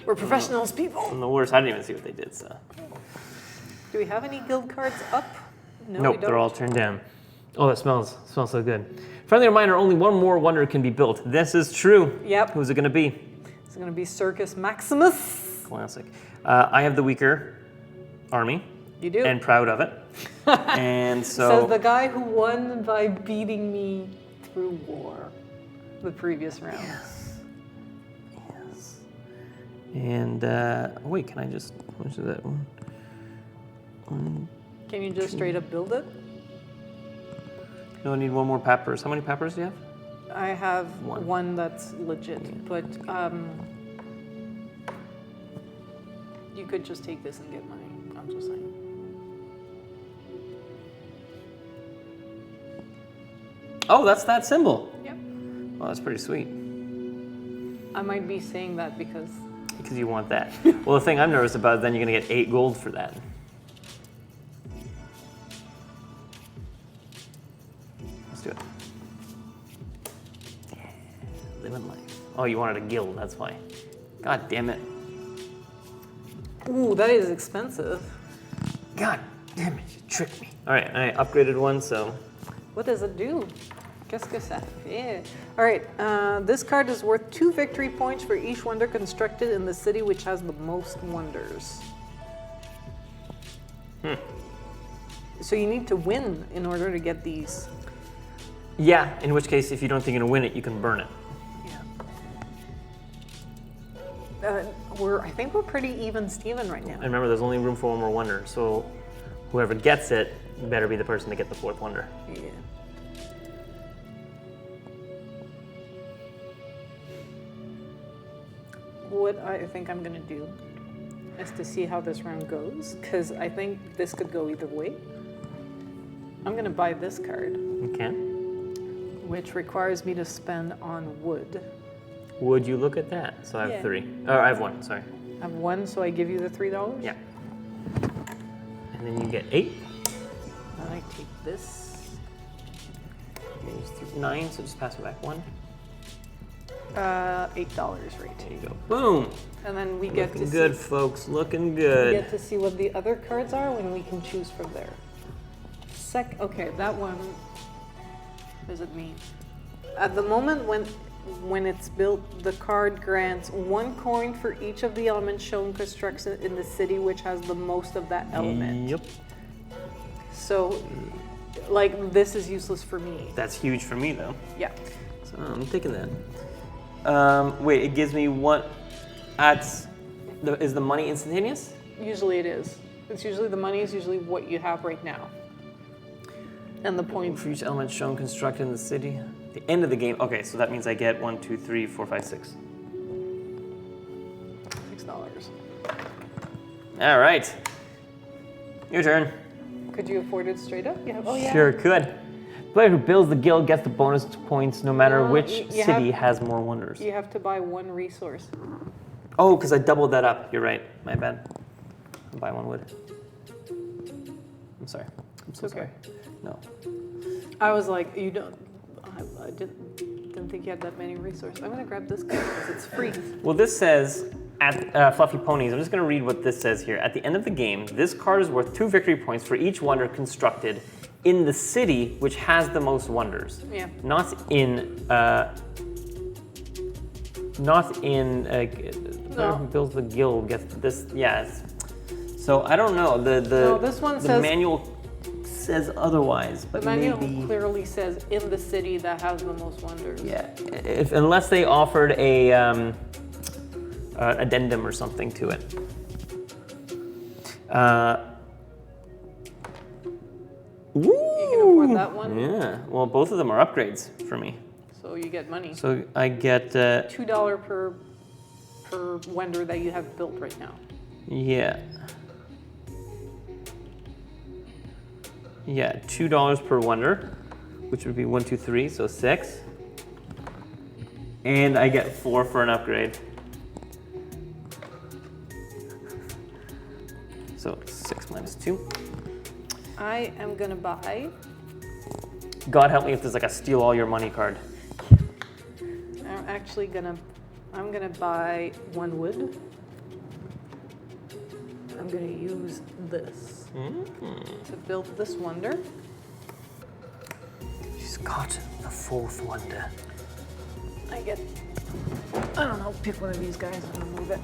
We're professionals, people. I'm the worst. I didn't even see what they did, so. Do we have any guild cards up? No, we Nope, don't. they're all turned down. Oh, that smells so good. Friendly reminder, only one more wonder can be built. This is true. Yep. Who's it gonna be? It's gonna be Circus Maximus. Classic. I have the weaker army. You do. And proud of it. And so. Says the guy who won by beating me through war the previous round. Yes. And wait, can I just? What is that one? Can you just straight up build it? No, I need one more papyrus. How many papyrus do you have? I have One. one that's legit, but you could just take this and get mine. I'm just saying. Oh, that's that symbol. Yep. Well, that's pretty sweet. I might be saying that because you want that. Well, the thing I'm nervous about is then you're gonna get 8 gold for that. Let's do it. Yeah, living life. Oh, you wanted a guild, that's why. God damn it. ooh, that is expensive. God damn it, you tricked me. All right, I upgraded one, so. What does it do? Qu'est-ce que ça fait? All right, this card is worth 2 victory points for each wonder constructed in the city which has the most wonders. So you need to win in order to get these. Yeah, in which case, if you don't think you're gonna win it, you can burn it. Yeah. I think we're pretty even Steven right now. And remember, there's only room for one more wonder, so whoever gets it better be the person to get the fourth wonder. Yeah. What I think I'm gonna do is to see how this round goes, because I think this could go either way. I'm gonna buy this card, Okay. which requires me to spend on wood. Would you look at that? So I have Yeah. 3. Or I have 1, sorry. I have 1, so I give you the $3? Yeah. And then you get 8. And I take this. Use 9, so just pass it back 1. $8 right. There you go. Boom! And then we get Looking to good, see, folks. Looking we good. get to see what the other cards are when we can choose from there. Okay, that one. What does it mean? At the moment when it's built, the card grants 1 coin for each of the elements shown constructed in the city which has the most of that element. Yep. So, like, this is useless for me. That's huge for me, though. Yeah. So I'm taking that. Wait, it gives me 1 is the money instantaneous? Usually it is. It's usually the money is usually what you have right now. And the points. For each element shown constructed in the city. The end of the game. Okay, so that means I get 1, 2, 3, 4, 5, 6. $6. All right. Your turn. Could you afford it straight up? Yeah. Oh yeah. Sure could. Player who builds the guild gets the bonus points no matter No, which you city has more wonders. You have to buy 1 resource. Oh, because I doubled that up. You're right. My bad. I'll buy 1 wood. I'm sorry. I'm so Okay. sorry. No. I was like, you don't. I didn't think you had that many resources. I'm gonna grab this card because it's free. Well, this says at Fluffy Ponies. I'm just going to read what this says here. At the end of the game, this card is worth 2 victory points for each wonder constructed in the city which has the most wonders. Yeah. Not in. Not in. Player who builds the guild gets this. Yes. So I don't know. No, this one the says. manual says otherwise, but The manual maybe. clearly says in the city that has the most wonders. Yeah. Unless they offered a addendum or something to it. You can afford that one. Yeah. Well, both of them are upgrades for me. So you get money. So I get. $2 per wonder that you have built right now. Yeah. Yeah, $2 per wonder, which would be 1, 2, 3, so 6. And I get 4 for an upgrade. So 6 minus 2. I am gonna buy. God help me if there's like a steal all your money card. I'm gonna buy 1 wood. I'm gonna use this to build this wonder. She's got the 4th wonder. I don't know, pick one of these guys and I'll move it.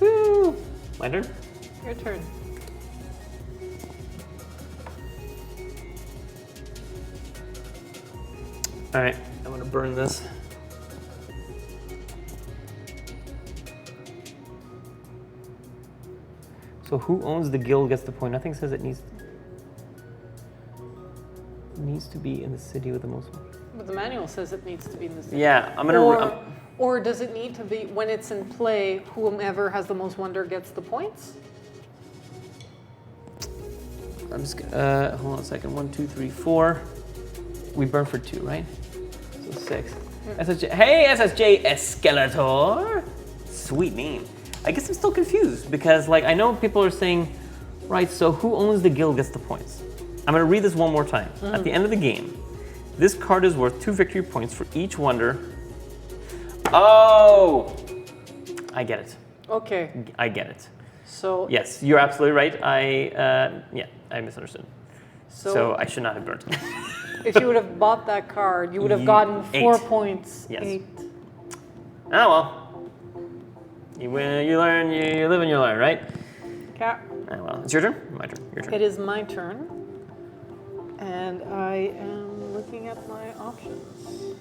Woo! My turn? Your turn. All right, I'm gonna burn this. So who owns the guild gets the point. Nothing says it needs to be in the city with the most. But the manual says it needs to be in the city. Yeah, I'm gonna. Or does it need to be, when it's in play, whomever has the most wonder gets the points? I'm just gonna, hold on a second. 1, 2, 3, 4. We burn for 2, right? So 6. SSJ. Hey, SSJ Escalator. Sweet name. I guess I'm still confused because, like, I know people are saying, right, so who owns the guild gets the points. I'm gonna read this one more time. At the end of the game, this card is worth 2 victory points for each wonder. Oh! I get it. Okay. I get it. So Yes, you're absolutely right. I misunderstood. So I should not have burnt. if you would have bought that card, you would have gotten 4 8. points. Yes. 8. Oh well. You win, you learn, you live and you learn, right? Okay. Well, it's your turn? My turn. Your turn. It is my turn. And I am looking at my options.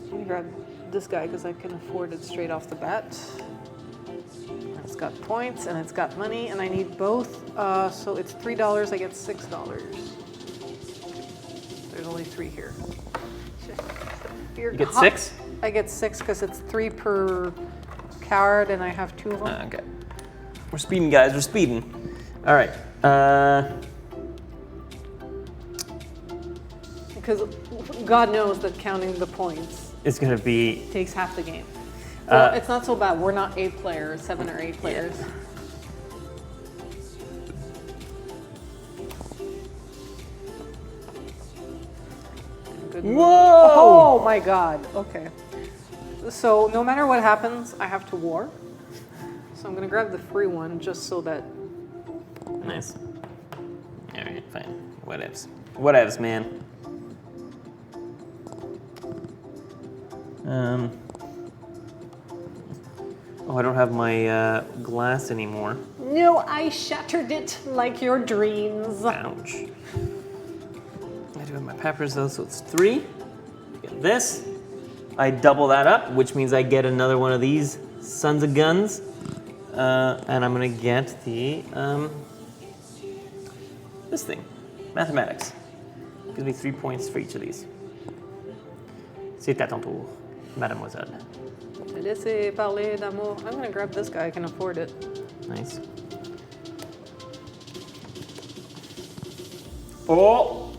I'm gonna grab this guy because I can afford it straight off the bat. It's got points and it's got money, and I need both. So it's $3. I get $6. There's only 3 here. You get 6? I get 6 because it's 3 per card, and I have 2 of them. Okay. We're speeding, guys. We're speeding. All right. Because God knows that counting the points It's gonna be. takes half the game. Well, it's not so bad. We're not 8 players, 7 or 8 players. Yeah. Good Whoa! move. Oh my God. Okay. So no matter what happens, I have to war. So I'm gonna grab the free one just so that. Nice. All right, fine. Whatevs. Whatevs, man. Oh, I don't have my glass anymore. No, I shattered it like your dreams. Ouch. I do have my peppers though, so it's 3. Get this. I double that up, which means I get another one of these sons of guns. And I'm gonna get the, this thing, mathematics. Gives me 3 points for each of these. C'est à ton tour, mademoiselle. Laissez parler d'amour. I'm gonna grab this guy, I can afford it. Nice. Oh!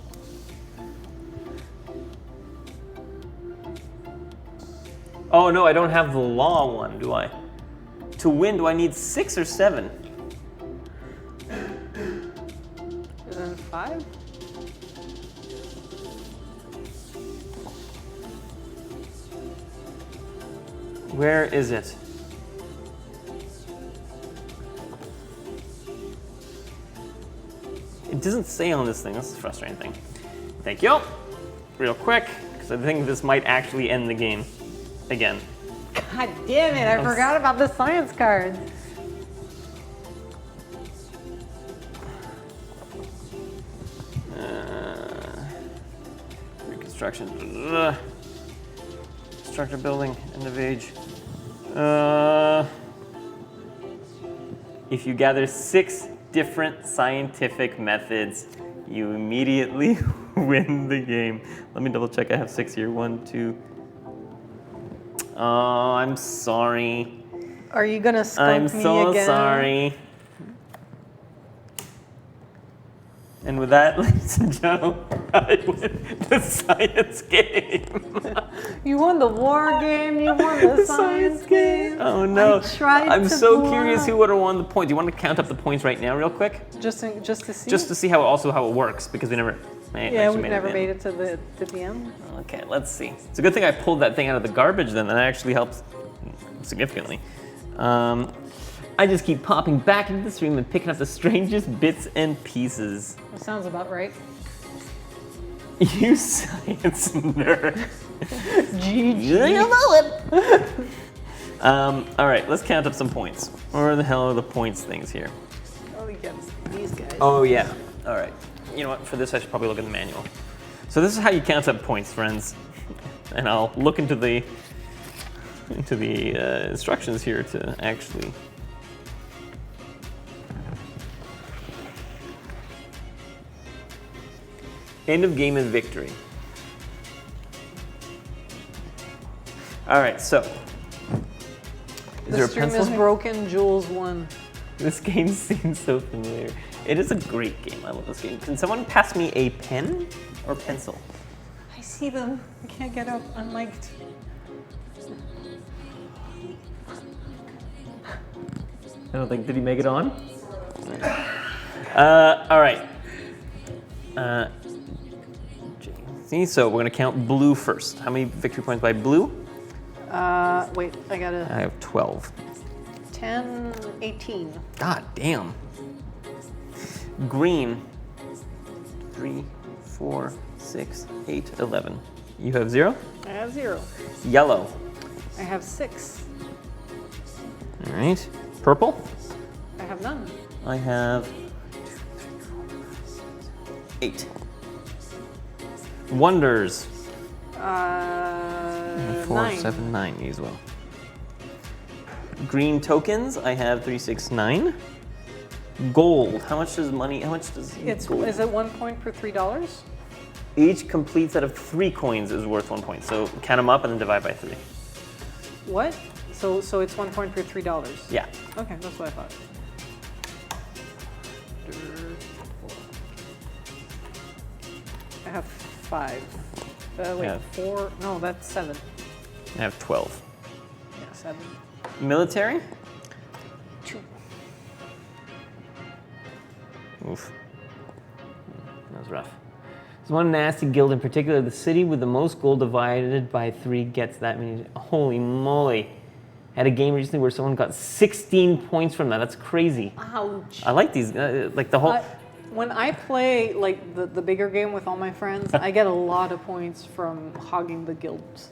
Oh no, I don't have the law one, do I? To win, do I need 6 or 7? And then 5? Where is it? It doesn't say on this thing. This is a frustrating thing. Thank you. Real quick, because I think this might actually end the game again. God damn it, I forgot about the science cards. Reconstruction. Structure building, end of age. If you gather 6 different scientific methods, you immediately win the game. Let me double check. I have 6 here. 1, 2. Oh, I'm sorry. Are you gonna skunk I'm me so again? sorry. And with that, ladies and gentlemen, I win the science game. You won the war game, you won the science game. Oh no. I'm so blow curious up. who would have won the point. Do you want to count up the points right now real quick? Just to see? Just to see how it works, because we never we've never made it to the end. Okay, let's see. It's a good thing I pulled that thing out of the garbage then. That actually helps significantly. I just keep popping back into the stream and picking up the strangest bits and pieces. That sounds about right. You science nerd. GG. You know it. All right, let's count up some points. Where the hell are the points things here? Oh, yes, these guys. Oh yeah. All right. You know what? For this, I should probably look in the manual. So this is how you count up points, friends. And I'll look into the instructions here to actually. End of game and victory. All right, so. Is there The a stream pencil is here? broken, Jules won. This game seems so familiar. It is a great game. I love this game. Can someone pass me a pen or pencil? I see them. I can't get up unliked. I don't think, did he make it on? All right. See, so we're gonna count blue first. How many victory points by blue? Wait, I gotta. I have 12. 10, 18. God damn. Green. 3, 4, 6, 8, 11. You have 0? I have 0. Yellow. I have 6. All right. Purple? I have none. I have 8. Wonders. 4, 9. 7, 9 as well. Green tokens, I have 3, 6, 9. Gold, how much does gold? Is it 1 point per $3? Each complete set of 3 coins is worth 1 point. So count them up and then divide by 3. What? So it's 1 point per $3? Yeah. Okay, that's what I thought. I have 5. Wait, Yeah. 4? No, that's 7. I have 12. Yeah, 7. Military? 2. Oof. That was rough. There's one nasty guild in particular. The city with the most gold divided by 3 gets that many. Holy moly. Had a game recently where someone got 16 points from that. That's crazy. Ouch. I like these, like the whole... When I play like the bigger game with all my friends, I get a lot of points from hogging the guilds.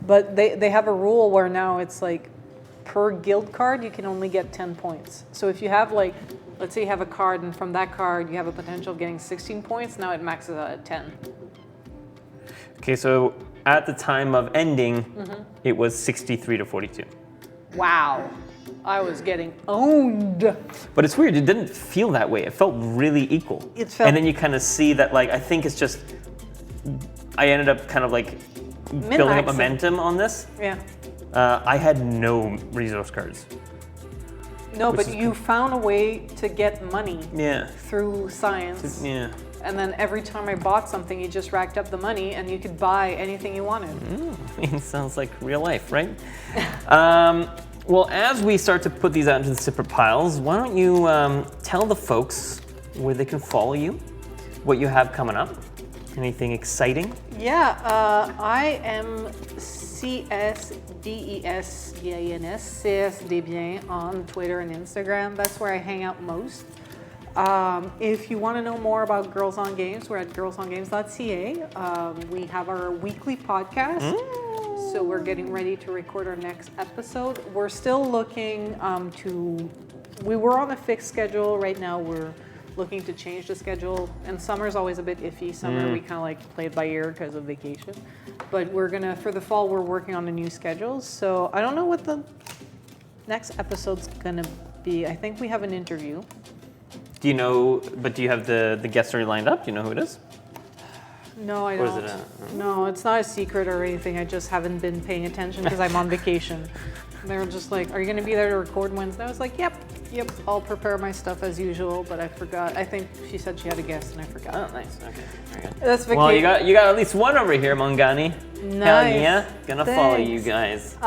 But they have a rule where now it's like per guild card you can only get 10 points. So if you have like, let's say you have a card and from that card you have a potential of getting 16 points, now it maxes out at 10. Okay, so at the time of ending, it was 63 to 42. Wow. I was getting owned. But it's weird, it didn't feel that way. It felt really equal. It felt- And then you kind of see that, like, I think it's just, I ended up kind of like building up Min-maxing. momentum on this. Yeah. I had no resource cards. No, Which but is you found a way to get money Yeah, through science. yeah. And then every time I bought something, you just racked up the money and you could buy anything you wanted. I mean, sounds like real life, right? Well, as we start to put these out into the separate piles, why don't you tell the folks where they can follow you, what you have coming up, anything exciting? Yeah, I am CSDESBIENS on Twitter and Instagram. That's where I hang out most. If you want to know more about Girls on Games, we're at girlsongames.ca. We have our weekly podcast. So we're getting ready to record our next episode. We're still looking we were on a fixed schedule. Right now we're looking to change the schedule. And summer's always a bit iffy. Summer we kind of like play it by ear because of vacation. But for the fall, we're working on a new schedule. So I don't know what the next episode's gonna be. I think we have an interview. Do you know, but do you have the guests already lined up? Do you know who it is? No, I Or is don't. it No, it's not a secret or anything. I just haven't been paying attention because I'm on vacation. They were just like, "Are you going to be there to record Wednesday?" I was like, "Yep. I'll prepare my stuff as usual." But I forgot. I think she said she had a guest, and I forgot. Oh, nice. Okay, very good. That's vacation. Well, you got at least one over here, Mongani. Nice. Hell yeah, gonna follow Thanks. you guys.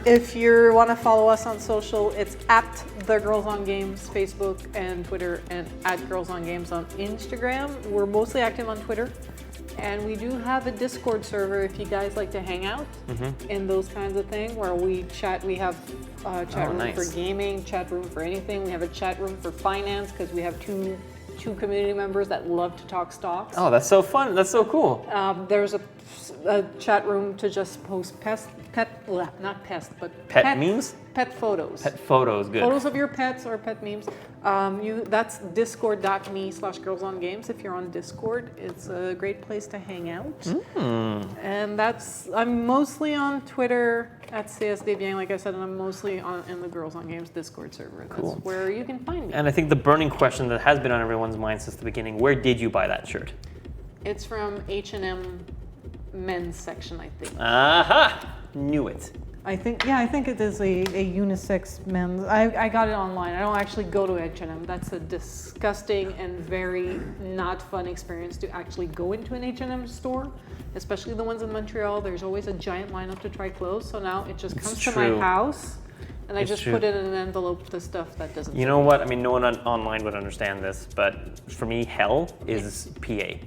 If you want to follow us on social, it's at The Girls on Games, Facebook and Twitter, and at Girls on Games on Instagram. We're mostly active on Twitter. And we do have a Discord server if you guys like to hang out in those kinds of things where we chat. We have chat room for gaming, chat room for anything. We have a chat room for finance because we have two community members that love to talk stocks. Oh, that's so fun. That's so cool. There's a chat room to just post pet memes? Pet photos. Pet photos, good. Photos of your pets or pet memes. That's discord.me/girlsongames. If you're on Discord, it's a great place to hang out. And I'm mostly on Twitter at CSDBN, like I said, and I'm mostly in the Girls on Games Discord server. That's where you can find me. And I think the burning question that has been on everyone's mind since the beginning, where did you buy that shirt? It's from H&M men's section, I think. Aha! Knew it. I think it is a unisex men's. I got it online. I don't actually go to H&M. That's a disgusting and very not fun experience to actually go into an H&M store, especially the ones in Montreal. There's always a giant lineup to try clothes. So now it just comes to my house, and I just put it in an envelope, the stuff that doesn't. You know what? I mean, no one online would understand this, but for me, hell is PA.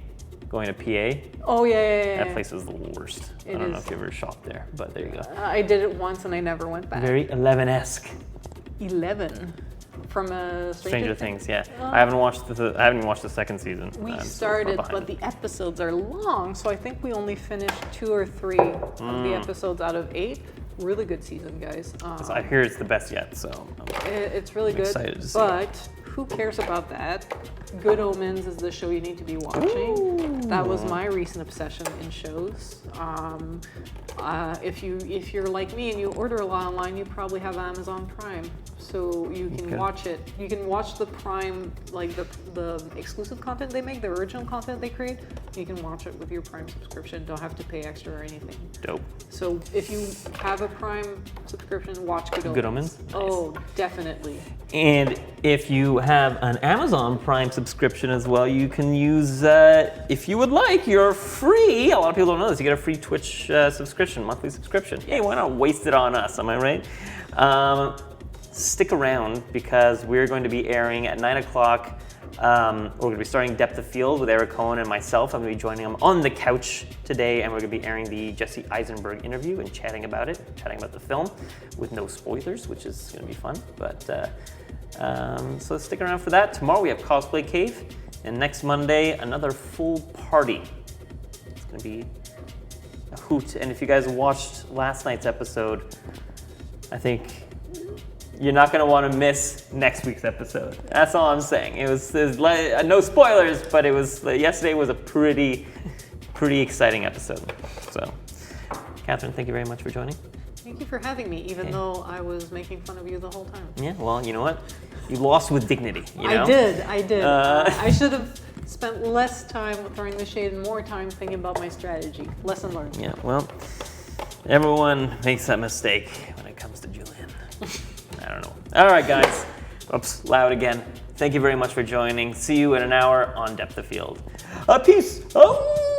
Going to PA. Oh yeah. That place is the worst. I don't know if you ever shopped there, but there you go. I did it once and I never went back. Very 11-esque. 11. From Stranger Things, yeah. I haven't watched I haven't even watched the second season. We I'm started, so far but behind. the episodes are long, so I think we only finished 2 or 3 of the episodes out of 8. Really good season, guys. So I hear it's the best yet, so It's really good, excited to see but who cares about that? Good Omens is the show you need to be watching. Ooh. That was my recent obsession in shows. If you're like me and you order a lot online, you probably have Amazon Prime, so you can watch it. You can watch the Prime, like the exclusive content they make, the original content they create. You can watch it with your Prime subscription. Don't have to pay extra or anything. Dope. So if you have a Prime subscription, watch Good Omens. Good Omens? Nice. Oh, definitely. And if you have an Amazon Prime subscription as well, you can use, if you would like, your free, a lot of people don't know this, you get a free Twitch subscription, monthly subscription. Hey, why not waste it on us, am I right? Stick around because we're going to be airing at 9 o'clock. We're going to be starting Depth of Field with Eric Cohen and myself. I'm going to be joining him on the couch today, and we're going to be airing the Jesse Eisenberg interview and chatting about the film with no spoilers, which is going to be fun. But so stick around for that. Tomorrow we have Cosplay Cave, and next Monday another full party. It's going to be a hoot. And if you guys watched last night's episode, I think you're not going to want to miss next week's episode. That's all I'm saying. It was no spoilers, but yesterday was a pretty exciting episode. So, Catherine, thank you very much for joining. Thank you for having me, even though I was making fun of you the whole time. Yeah, well, you know what? You lost with dignity, you know? I did. I should have spent less time throwing the shade and more time thinking about my strategy. Lesson learned. Yeah, well, everyone makes that mistake when it comes to Julian. I don't know. All right, guys. Oops, loud again. Thank you very much for joining. See you in an hour on Depth of Field. Peace. Oh!